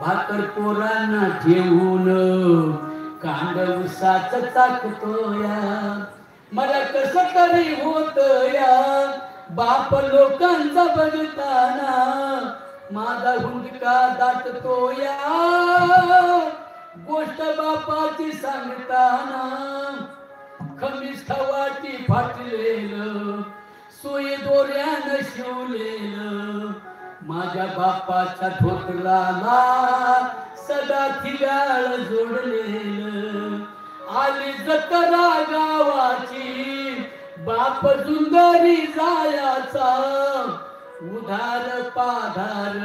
भाकर पोरांना ठेवून कांड उसाच चाकतोया. मला कस तरी होत या बाप लोकांचा बघताना, माझा हुंदका दाटतोया गोष्ट बापाची सांगताना. खमीस खवाटी फाटलेलं सोय दोऱ्यानं शिवलेलं, माझ्या बापाच्या धोतराला सदा थिगाळ जोडलेलं. आली जत्रा गावाची बाप जुंदरी जायाचा, उधार पाधार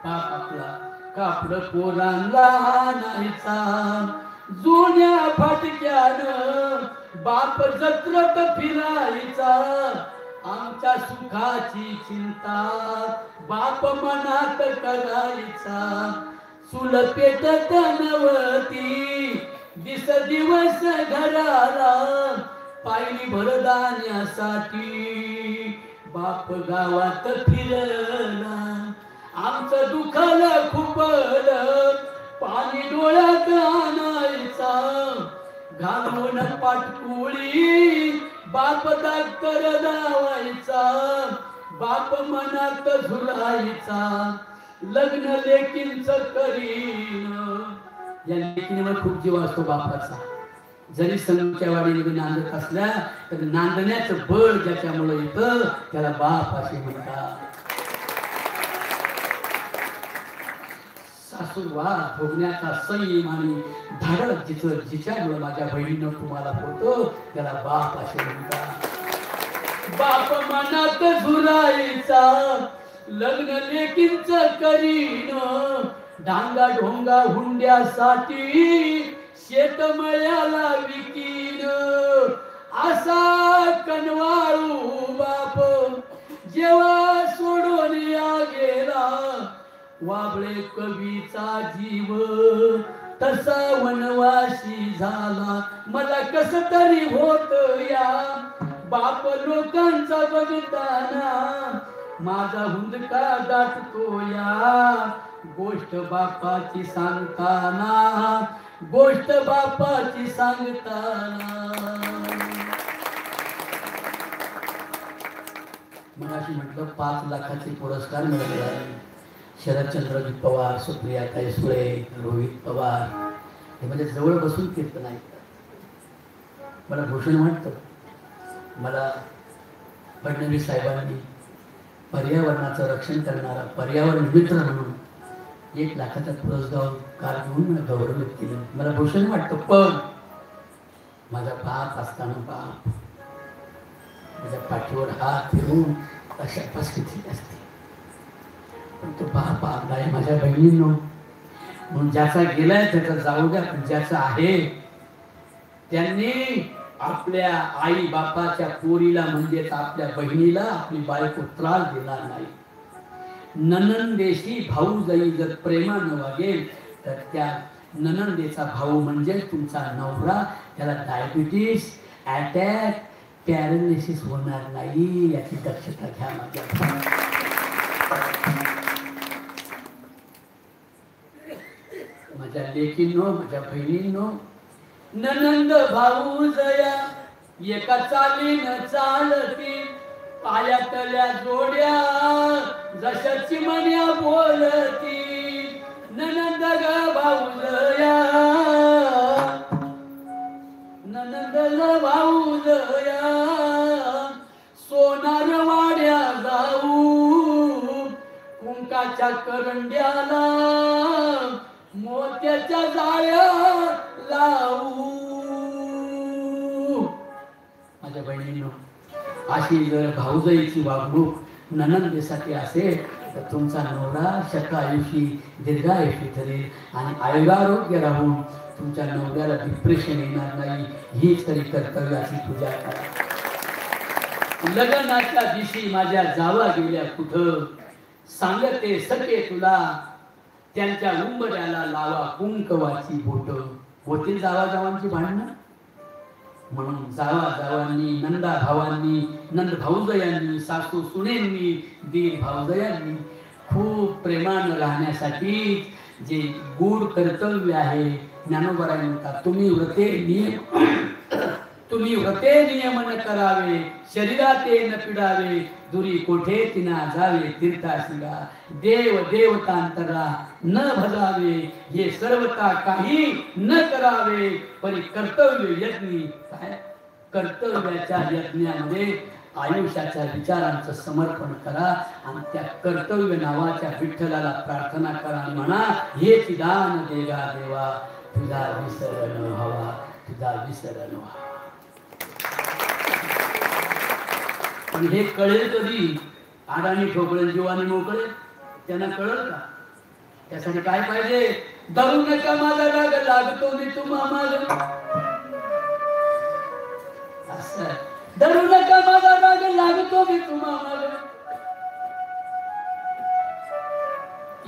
बाप आपला कापड पोरांना आणायचा. जुन्या फाटक्यानं बाप जत्रत फिरायचा, आमच्या सुखाची चिंता बाप मनात करायचा. चूल पेटत नव्हती दिस दिवस घराला, पायली भरदाण्यासाठी बाप गावात फिरला. आमचं दुखलं खुपलं पाणी डोळ्यात आणायचा, घालून पाटकुळी बाप दातर लावायचा. बाप मनात झुलायचा, लग्न लेकींच करीन. या लेकींवर खूप जीव असतो बापाचा. जरी संगच्या वाडीमध्ये नांदत असल्या तरी नांदण्याचं बळ ज्याच्यामुळे येतं त्याला बाप असे म्हणतात. सासूरवार भोगण्याचा संयम आणि धाडस जिच्यामुळे माझ्या बहिणीनं तुम्हाला होतो त्याला बाप असे म्हणतात. बाप मनात झुलायचा, लग्न लेकींच करीन. डांगा ढोंगा हुंड्यासाठी शेतमळ्याला विकीन. असा कनवाळू बाप जेव्हा सोडून या गेला, वाबळे कवीचा जीव तसा वनवासी झाला. मला कस तरी होत या बाप लोकांचा बघताना, माझा हुंदका दाटतो या गोष्ट बापाची सांगताना, गोष्ट बापाची सांगताना. मगाशी म्हटलं 5 लाखाचे पुरस्कार मिळाले. शरदचंद्रजी पवार, सुप्रियाताई सुळे, रोहित पवार हे म्हणजे जवळ बसून कीर्तन ऐकतात. मला भूषण वाटतं, मला फडणवीस साहेबांनी पर्यावरणाचं रक्षण करणारा पर्यावरण मित्र म्हणून 1 लाखाचा पुरस्कार देऊन गौरवित केलं. मला भूषण वाटतं. पण माझा बाप असताना बाप माझ्या पाठीवर हात ठेवून अशा परिस्थिती असते. पण तो बाप आपला माझ्या बहिणींनो, म्हणून ज्याचा गेलाय त्याचा जाऊ द्या, पण ज्याचा आहे त्यांनी आपल्या आई बापाच्या पोरीला म्हणजेच आपल्या बहिणीला आपली बायको त्रास देणार नाही. ननंदेशी भाऊ जाई जर प्रेमानं वागेल तर त्या ननंदेचा भाऊ म्हणजे तुमचा नवरा, त्याला डायबिटीस, अटॅक, पॅरालिसिस होणार नाही याची दक्षता घ्या. माझ्या लेकींनो, माझ्या बहिणींनो, ननंद भाऊ जया एका चालीनं चालती, पायातल्या जोड्या जशा चिमण्या बोलती. ननंद ग भाऊ जया, ननंद ग भाऊ जया, सोनार वाड्या जाऊ, कुंकाच्या करंड्याला मोत्याच्या जाळ्या लावू. माझ्या बहिणींनो, अशी जर भाऊजाईची वागणूक ननंदेसाठी असेल तर तुमचा नवरा शतायुषी दीर्घायुषी ठरेल आणि आयुरारोग्य राहून तुमच्या नवऱ्याला डिप्रेशन येणार नाही. हीच तरी कर्तव्याची पूजा करा. लग्नाच्या दिवशी माझ्या जावा गेल्या कुठं, सांगते सखे तुला त्यांच्या उंबऱ्याला लावा कुंकवाची बोट. होतील जावा जावांची भांडणं, म्हणून जावा जावांनी, नंदा भावांनी, नंद भाऊजयांनी, सासू सुनेंनी, दीर भाऊजयांनी खूप प्रेमानं राहण्यासाठी जे गूढ कर्तव्य आहे, ज्ञानोबराय म्हणतात तुम्ही व्रते नियमन करावे, शरीराते न पिडावे, दुरी कोठे तिना जावे, तीर्थाशिगा देव देवतांतरा न भजावे, हे सर्वता काही न करावे, परी कर्तव्य यज्ञी. काय कर्तव्याच्या यज्ञामध्ये आयुष्याच्या विचारांचं समर्पण करा आणि त्या कर्तव्य नावाच्या विठ्ठलाला प्रार्थना करा आणि म्हणा, हेच दान देगा देवा, तुझा विसर न व्हावा, तुझा विसर न व्हावा. पण हे कळेल कधी? आडाणी ठोकळे जीवानी मोकळे, त्यांना कळल का? त्यासाठी काय पाहिजे? धरू नका माझा राग लागतो मी तुम्हा माग, धरू नका माझा राग लागतो मी तुम्हा माग.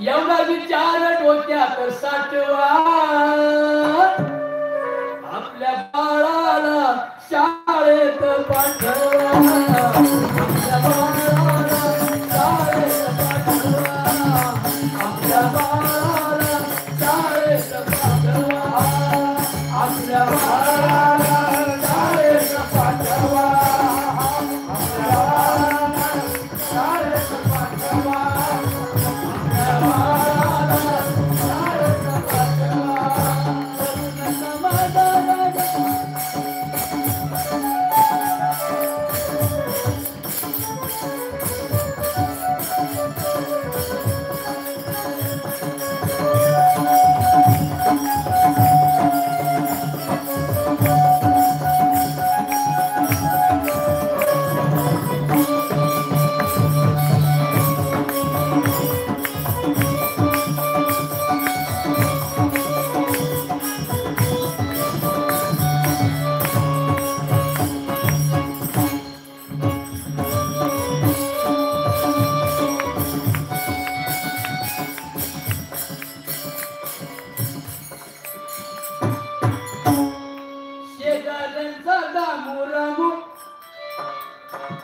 एवढा विचार डोक्यात साठवा, आपल्या बाळाला शाळेत पाठवा, आपल्या बाळाला शाळेत पाठवा, आपल्या बाळाला शाळेत पाठवा, आपल्या बाळाला शाळेत पाठवा, आपल्या बाळाला शाळेत पाठवा, आपल्या बाळाला शाळेत पाठवा.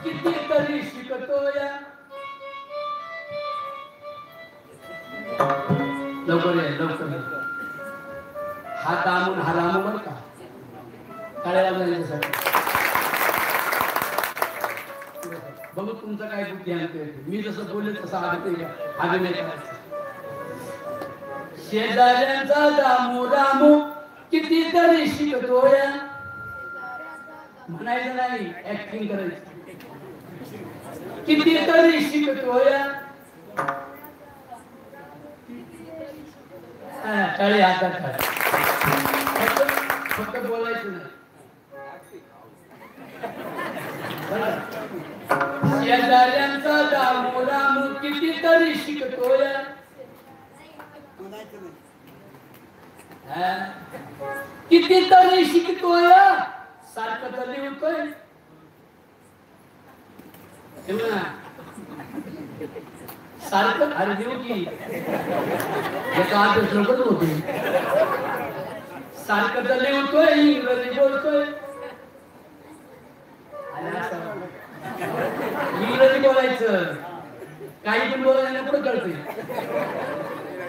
कितीतरी शिकतोय, लवकर ये लवकर. हा दामून हा रामू बर का, काळ्या यांच्यासाठी बघू तुमचं काय बुद्धी आणतोय. मी जसं बोलले तसं आगे नाही करायचं. शेजाऱ्यांचा दामू रामू कितीतरी शिकतोय म्हणायचं नाही, ऍक्टिंग करायची. कितीतरी शिकतोय, टाळी हातात फक्त बोलायचं नाही. शेजाऱ्यांचा दामू रामू कितीतरी शिकतोय, कितीतरी शिकतोय, सारखं तर लिहतोय. सारखं अरे देऊ की याचा आदेश नकोच होते. सारखं तर लिहतोय, इंग्रजी बोलतोय. इंग्रजी बोलायचं, काही पण बोलायला पुढे कळते.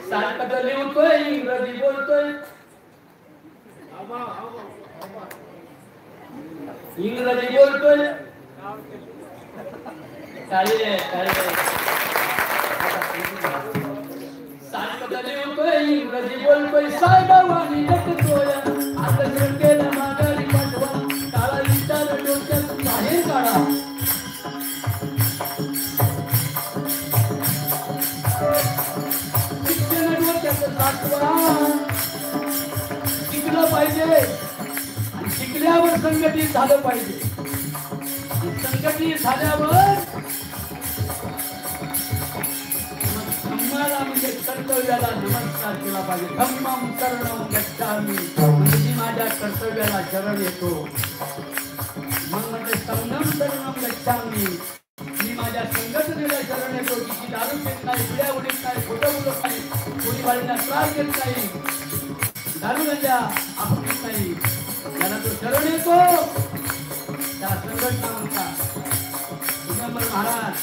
सारखं तर लिहतोय, इंग्रजी बोलतोय. इंग्रजी बोलतोय. सारखं होतोय, इंग्रजी बोलतोय. साहेबांनी जगतोय, आता केलं माघारी पाठवा. काळा विचार डोक्यात बाहेर काढा. शिक्षण डोक्यात साठवा. शिकलं पाहिजे आणि शिकल्यावर संघटित झालं पाहिजे. संघटित झाल्यावर म्हणजे कर्तव्याला नमस्कार केला पाहिजे. धम्मं शरणं गच्छामि, म्हणजे मी माझ्या कर्तव्याला शरण येतो. मग म्हणजे संगम शरणं गच्छामि, मी माझ्या संघटनेला शरण येतो की दारू पित नाही, पुड्या उडीत नाही, खोटं बोलत नाही, कोणीवाडीला त्रास देत नाही, दारू गंजा आपण पित नाही, त्याला तो शरण येतो. त्या संघटना म्हणतात दिगंबर महाराज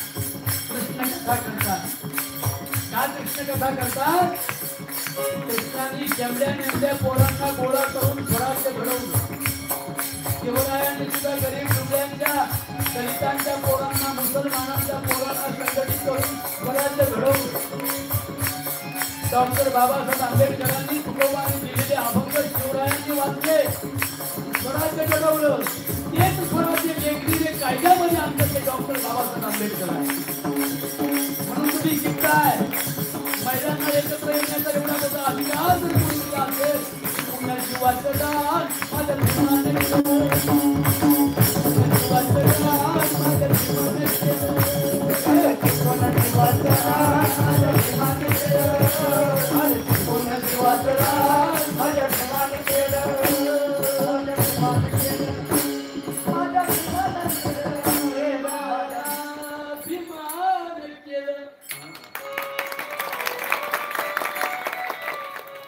कृष्ण कथा करतात. का कृष्ण कथा करतात? कृष्णाने शेमड्या नेमड्या पोरांना गोळा करून स्वराज्य घडवलं. शिवरायांनी सुद्धा गरीब दुबळ्यांच्या दलितांच्या पोरांना, मुसलमानांच्या पोरांना संघटित करून स्वराज्य घडवलं. डॉक्टर बाबासाहेब आंबेडकरांनी तुकोबाने लिहिलेले अभंग शिवरायांनी वाचले, स्वराज्य घडवलं. तेच स्वराज्य वेगवेगळे कायद्यामध्ये आणलं ते डॉक्टर बाबासाहेब आंबेडकर आहे. म्हणून तुम्ही शिकताय महिलांना एकत्र येण्याचा एवढा मोठा अधिकार जर कोणी असेल, पुन्हा जीवाचं दान माझ्या जीवाने केलं, जीवाचं दान माझ्या जीवाने केलं, पुन्हा जीवाचं दान माझ्या जीवाने केलं, पुन्हा जीवाचं दान माझ्या जीवाने केलं,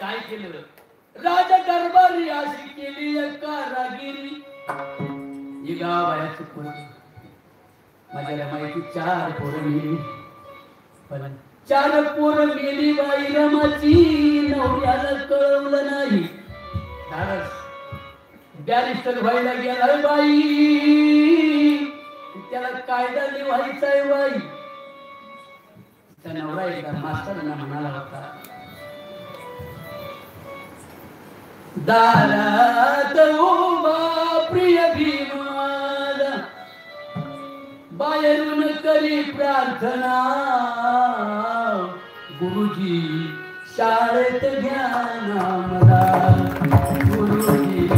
काय केलं? राजा दरबारी अशी केली कारागिरी. ही गावाची पोरं माझ्या माहिती 4 पोरं मिली, पण 4 पोरं मिली बाई रमाची, नवऱ्याला कळवलं नाही. बॅरिस्टर व्हायला गेला बाई, त्याला कायदा लिहायचा आहे बाई. त्या नवरा एकदा मास्तरांना म्हणाला होता, दारात उभा प्रिय भीमाला, बाहेरून करी प्रार्थना, गुरुजी शाळेत घ्या ना मला, गुरुजी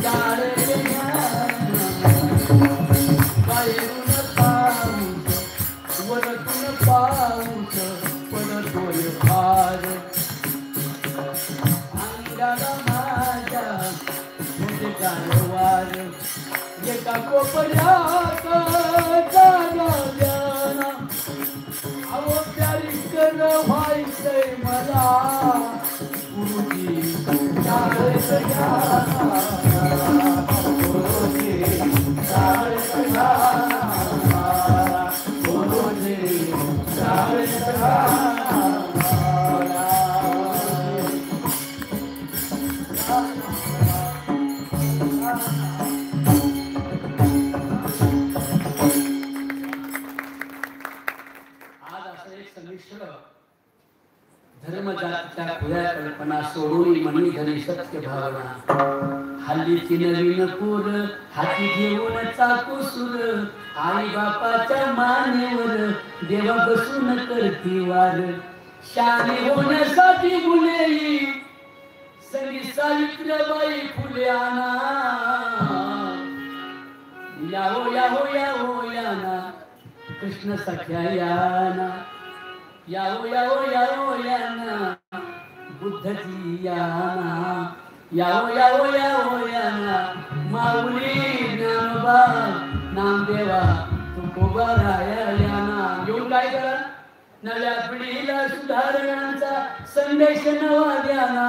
शाळेत घ्या ना, बाहेरून पाऊस वरतून पाऊस पडतोय फार, अंगाला वार एका कोपऱ्यात जाना, अहो प्यारी कर व्हायचंय मला, गुरुजी शाळेत घ्या ना, गुरुजी शाळेत घ्या ना, गुरुजी शाळेत घ्या ना. धर्मजातीच्या खुल्या कल्पना सोडून मनी धरी सत्य भावना, हल्लीची नवीन पूर हाती घेऊन चाकू सुर, आई बापाच्या मानेवर देवा बसून करती वार, शानी होण्यासाठी मुले संगी सावित्रीबाई फुले आणा, याहो याहो याहो याना कृष्ण सख्या याना, याहो याहो याहो याना बुद्धजी याना, याहो याहो याहो याना माऊली ज्ञानोबा नामदेवा तुकोबाराया याना. येऊन काय करा? नव्या पिढीला सुधारणांचा संदेश नवा द्याना.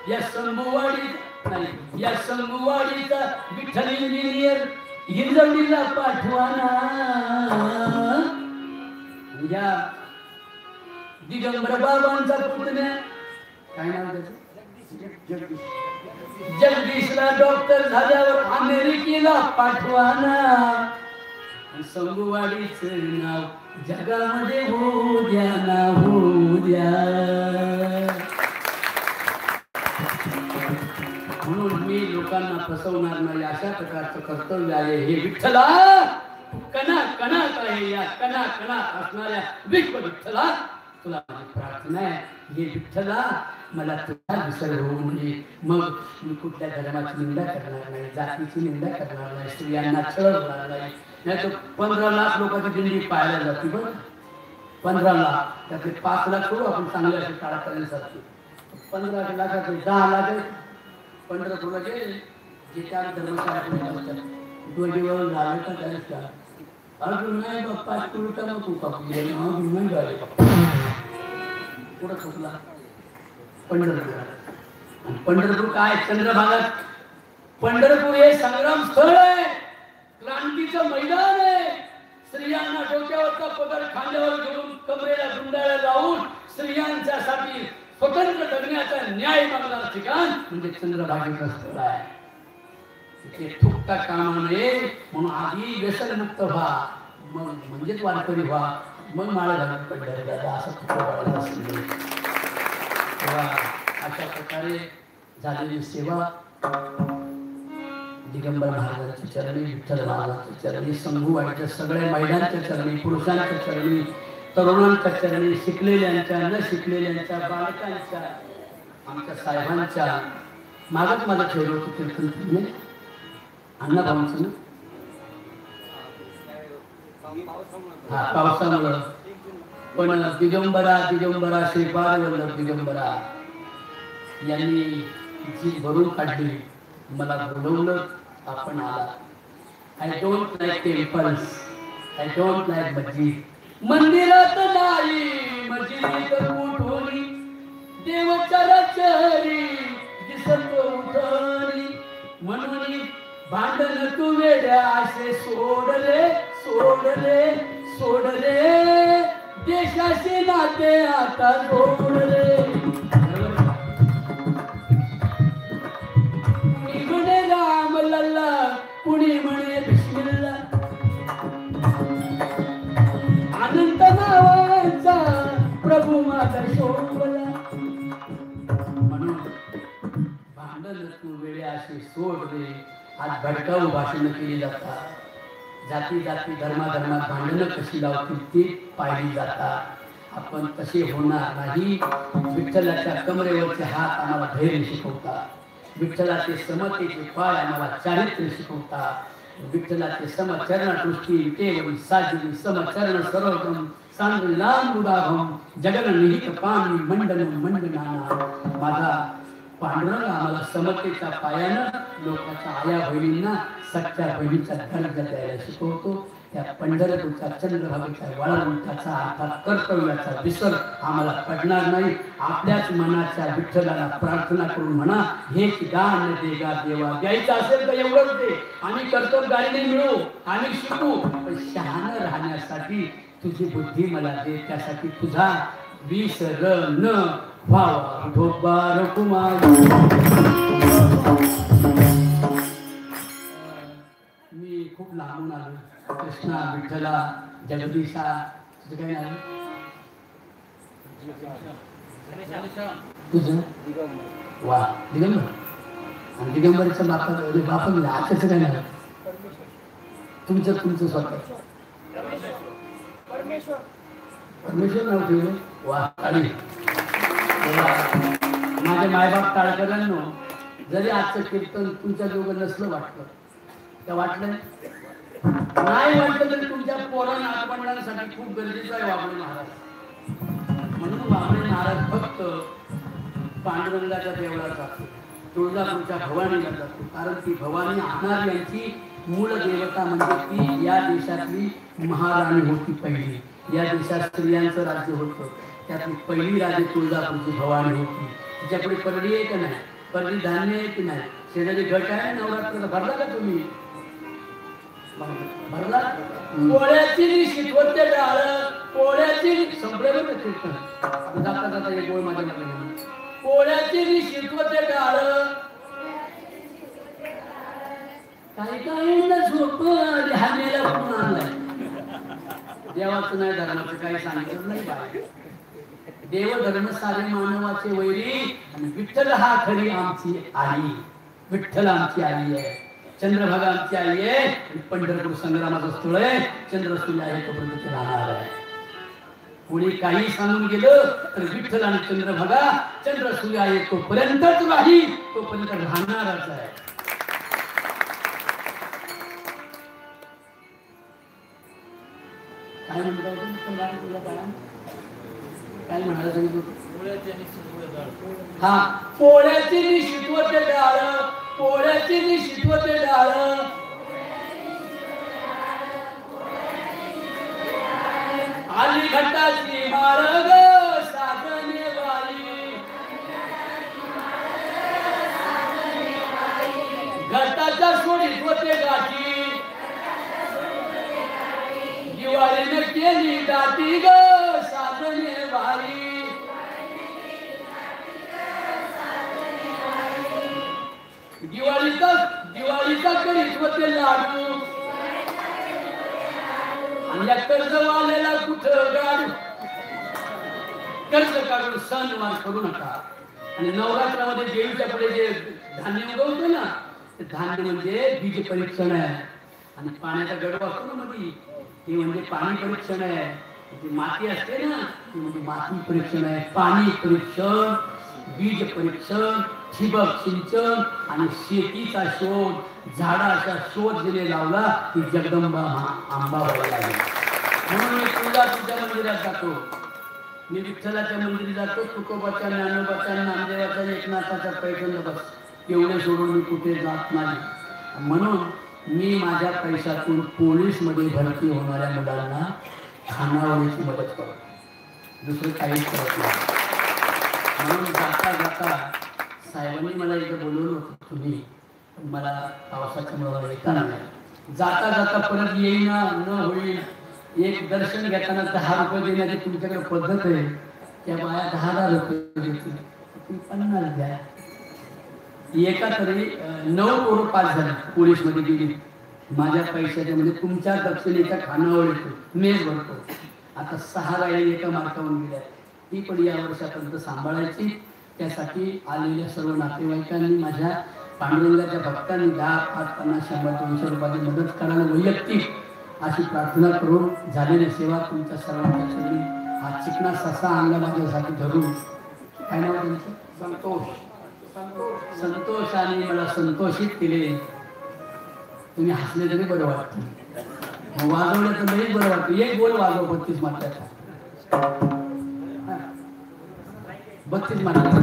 या संभुवाडी नाही, या संभुवाडीचा विठ्ठल इंजिनियर हिंजवडीला पाठवाना. या दिगंबर बाबांचा पुतण्या काय नाव त्याचं, जगदीशला डॉक्टर झाल्यावर अमेरिकेला पाठवाना. संभुवाडीच नाव जगामध्ये होऊ द्या ना, होऊ द्या. म्हणून मी लोकांना फसवणार नाही अशा प्रकारचं कर्तव्य आहे. हे विठ्ठला कणा कणात आहे, या कणा कणात असणाऱ्या विश्व विठ्ठला तुला माझी प्रार्थना आहे. हे विठ्ठला मला तुझा विसर होऊ नये. मग मी कुठल्या धर्माची निंदा करणार नाही, जातीची निंदा करणार नाही, स्त्रियांना छळ होणार नाही. नाही तर 15 लाख लोकांची दिंडी पाहायला जाते. बरं 15 लाख त्यातले 5 लाख करू आपण चांगल्या असे काळा करण्यासाठी. 15 लाखाचे 10 लाख पंढरपूरला गेले जे त्या धर्मशाळा डोजीवरून झाले तर त्याला अजून नाही बाप्पा तुळटा मग तू कापली अजून नाही झाले कुठं चुकला पंढरपूर. पंढरपूर काय चंद्रभागात पंढरपूर हे संग्राम स्थळ आहे, क्रांतीचं मैदान आहे. स्त्रियांना डोक्यावरचा पदर खांद्यावर घेऊन कमरेला गुंडाळा लावून स्त्रियांच्यासाठी स्वतंत्र जगण्याचा न्याय मागणारं ठिकाण म्हणजे चंद्रभागेचं स्थळ आहे. तिथे थुकता कामा नये म्हणून आधी व्यसनमुक्त व्हा, मग म्हणजेच वारकरी व्हा, मग माळ घालून पंढरीला असं अशा प्रकारे झालेली सेवा दिगंबर महाराजांच्या चरणी, विठ्ठल महाराजांच्या चरणी, संभूवाडीच्या सगळ्या महिलांच्या चरणी, पुरुषांच्या चरणी, तरुणांच्या चरणी, शिकलेल्यांच्या न शिकलेल्यांच्या, बालकांच्या, आमच्या साहेबांच्या मागच मला ठेवलं होतं कीर्तन अण्णा भाऊंचं हा पावसामुळं. पण दिगंबरा दिगंबरा श्रीपाद वल्लभ दिगंबरा यांनी जी भरून काढली, मला बोलवलं, आपण आला. I don't like temples, I don't like मस्जिद. मंदिरात नाही मस्जिदीत कुठोनी देवचारा चरी दिसत उठणी, म्हणून भांडण तू वेड्या असे सोडले सोडले सोडले, देशाचे नाते आता जोडले. कुणी म्हणे राम लल्ला, कुणी म्हणे बिस्मिल्ला, अनंत नावाचा प्रभू माझा शोभला. म्हणून भांडण तू वेड्या असे सोडले. आज भडकाऊ भाषण केली जातात, जाती जाती धर्माधर्मात भांडणं कशी लावतील ती पाहिली जातात. आपण तसे होणार नाही. विठ्ठलाच्या कमरेवरचे हात आम्हाला धैर्य शिकवतात, विठ्ठलाचे समतेचे पाय आम्हाला चारित्र्य शिकवतात. विठ्ठलाचे समचरण केवळ साजरी समचरण सर्वगम सांगलाम उदाहम जगन निहित पाणी मंडन मंडनाना. माझा पांडुरंग आम्हाला समतेच्या पायानं लोकांच्या आया बहिणींना सच्च्या बहिणीचा दर्जा द्यायला शिकवतो. त्या पंढरपूरच्या चंद्रभागेच्या वाळवंटाचा अर्थात कर्तव्याचा विसर आम्हाला पडणार नाही. आपल्याच मनाच्या विठ्ठलाला प्रार्थना करून म्हणा, हे दान देगा देवा. द्यायचं असेल तर एवढंच दे, आम्ही कर्तव्यगारीने मिळू, आम्ही शिकू, पण शहाणं राहण्यासाठी तुझी बुद्धी मला दे, त्यासाठी तुझा विसर न व्हावा. ढोबार कुमार मी खूप लांबून आलो. कृष्णा विठ्ठला जगदीशा तुझं काय नाव? तुझं वा दिगंबर. आणि दिगंबरच्या बापा आजचं काय नाव? तुमचं तुमचं स्वतः परमेश्वर नाव ठेवलं. वा आणि माझे मायबाप टाळकऱ्यांनो, जरी आजचं कीर्तन तुमच्या दोघं नसलं वाटलं तर वाटलं नाही वाटलं तरी तुमच्या पोरांना आपणसाठी खूप गरजेचं आहे वामन महाराज. म्हणून वामन महाराज फक्त पांडुरंगाच्या देवळात जातो, तुळजापूरच्या भवानीला जातो, कारण ती भवानी आणणार यांची मूळ देवता म्हणजे ती या देशातली महाराणी होती पहिली. या देशात स्त्रियांचं राज्य होतं, त्यातली पहिली राजे तुळजापूरची भवानी होती. तिच्याकडे परडी आहे का नाही, परडी धान्य आहे की नाही, शेजारी घट आहे नवरात्राला भरला का तुम्ही? भरला. पोळ्याची शिकवते डाळ, पोळ्याची संपल्यावर कीर्तन जाता जाता एक गोळ माझ्या मध्ये. पोळ्याची शिकवते डाळ, काही काही झोप धान्याला कोण आणलाय. देवाचं नाही धर्माचं काही सांगितलं नाही बाय. देव धर्म सारे मानवाचे वैरी आणि विठ्ठल हा खरी आमची आई. विठ्ठल आमची आई आहे, चंद्रभागा आमची आई आहे, पंढरपूर संग्रामाचं स्थळ आहे. चंद्रसूर्य आहे तोपर्यंत राहणार आहे. कोणी काही सांगून गेलं तर विठ्ठल आणि चंद्रभागा चंद्रसूर्य आहे तोपर्यंतच राहील, तोपर्यंत राहणारच आहे. काय म्हणतात काय म्हणायला सांगितलं? हा पोळ्याची निशित्वते डाळ, पोळ्याची निशित्वते डाळ, आली घटाची माळग साजने वाली घटाच्या सोडीत होते गाठी दिवाळीने केली दाटी ग साजने वाली दिवाळीचा करीत होते लाडू आणि कर्ज वाल्याला कुठं गाडू कर्ज काढून सण वाद करू नका आणि नवरात्रामध्ये देवीच्या पुढे जे धान्य उगवतो ना ते धान्य म्हणजे बीज परीक्षण आहे आणि पाण्याचा गडवा असतो ना मध्ये ते म्हणजे पाणी परीक्षण आहे ती माती असते ना ती म्हणजे माती परीक्षण आहे पाणी परीक्षण बीज परीक्षण ठिबक सिंचन आणि शेतीचा शोध झाडाचा शोध जिने लावला ती जगदंबा आंबा व्हायला लागली म्हणून मी तुळजापूरच्या मंदिरात जातो मी विठ्ठलाच्या मंदिरी जातो तुकोबाच्या ज्ञानोबाच्या नामदेवाच्या एकनाथाच्या पैठण बस एवढे सोडून मी कुठे जात नाही म्हणून मी माझ्या पैशातून पोलीस मध्ये भरती होणाऱ्या मुलांना खानावळीची मदत करतो दुसरं काहीच करत नाही म्हणून जाता जाता साहेबांनी मला इथे बोलवलं होतं तुम्ही मला पावसाच्या मुळे येता नाही जाता जाता परत येईना न होईल एक दर्शन घेताना 10 रुपये देण्याची तुमच्याकडे पद्धत आहे त्या बाया 10,000 रुपये देतील तुम्ही 50 द्या एका तरी 9 पोरं पास झाली पोलीस मध्ये गेली माझ्या पैशाच्या म्हणजे तुमच्या दक्षिणेच्या खानावर येतो मेज भरतो आता 6 गाडी एका मार्कावरून गेल्या ती पण या वर्षापर्यंत सांभाळायची त्यासाठी आलेल्या सर्व नातेवाईकांनी माझ्या पांडुरंगाच्या भक्तांनी 10, 5, 50, 100, 200 रुपयाची मदत करायला वैयक्तिक अशी प्रार्थना करून झालेली सेवा तुमच्या सर्वांच्या चरणी हा चिकना ससा आणला माझ्यासाठी धरून काय नाव त्यांचं संतोषाने मला संतोषित केले तुम्ही हसले तरी बरं वाटतं वाजवलं तर लई बरं वाटतं एक बोल वाजव 32 मात्राचा 32 मात्राचा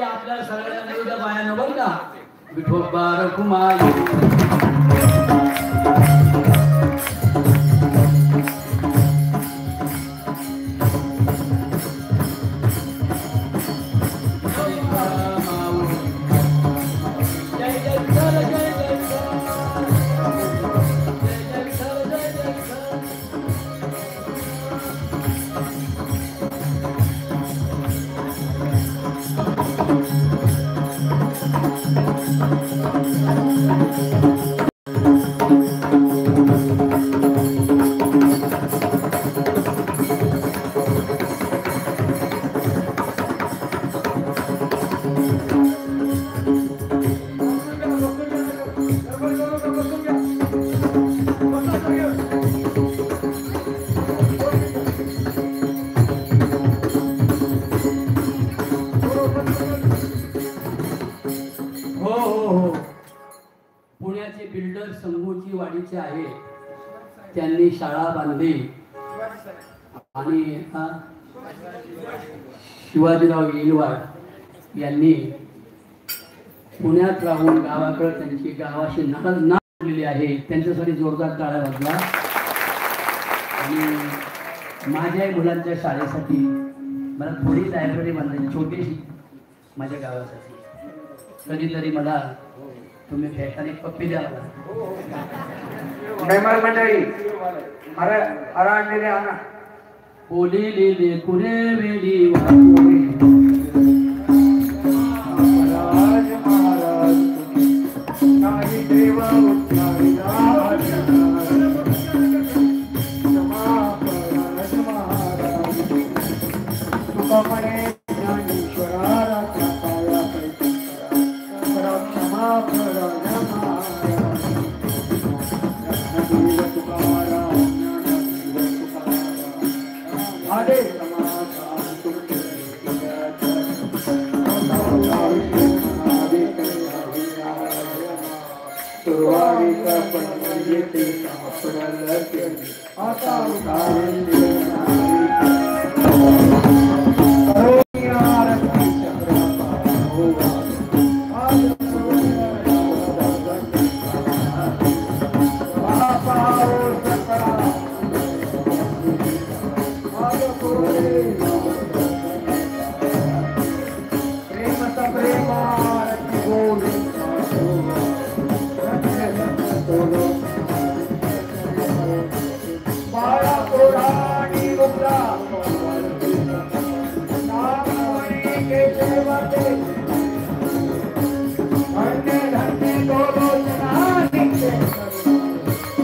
आपल्या सगळ्यांना बायानं बरं का विठोबा रखुमाई आहे त्यांनी शाळा बांधली आणि शिवाजीराव येलवाड यांनी पुण्यात राहून गावाकडे त्यांची गावाशी नाळ जोडलेली आहे त्यांच्यासाठी जोरदार टाळ्या वाजला आणि माझ्या मुलांच्या शाळेसाठी मला थोडी लायब्ररी बांधायची छोटीशी माझ्या गावासाठी कधीतरी मला तुम्ही भेटाने पप्पी द्या मेहमान मंडळी आणा ओली लेले कुणे वेली वाकोरे महाराज महाराज नाही देवा उच्चारी येते सापडलं ते आता उतारेल देणारी करोनी आरती चक्रापा होवा आज महापाओ सकरा आज कोरे प्रेमता प्रेमारती बोले बाळा कोराणी गुप्ता नामणी के सेवते अन्य धरती दोनों जनानी के आम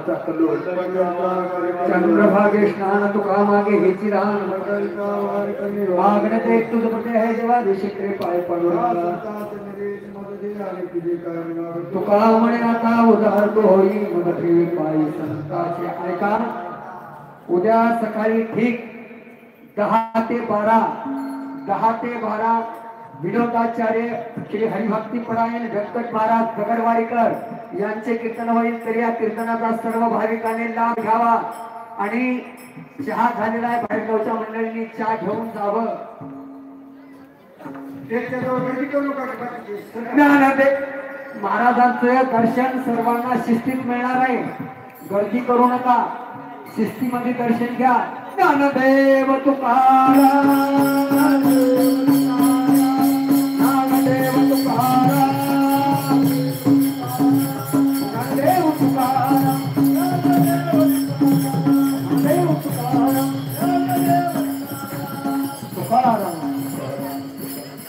सत्संगोला चंद्रभागे स्नान तुका मागे हेची रान मागण्यात एक तुझ पटे आहे जेव्हा देशिक्रे पाय पडून तुका म्हणे आता उदाहरतो होई मग ठेवी पायी संताचे ऐका उद्या सकाळी ठीक 10 ते 12 विनोदाचार्य श्री हरिभक्ती परायण व्यंकट महाराज दगडवाडीकर यांचे कीर्तन होईल तर या कीर्तनाचा सर्व भाविकांनी लाभ घ्यावा आणि चहा झालेला आहे बाहेरगावच्या मंडळींनी चहा घेऊन जावं महाराजांचं दर्शन सर्वांना शिस्तीत मिळणार आहे गर्दी करू नका शिस्तीमध्ये दर्शन घ्या ज्ञानदेव तुकाराम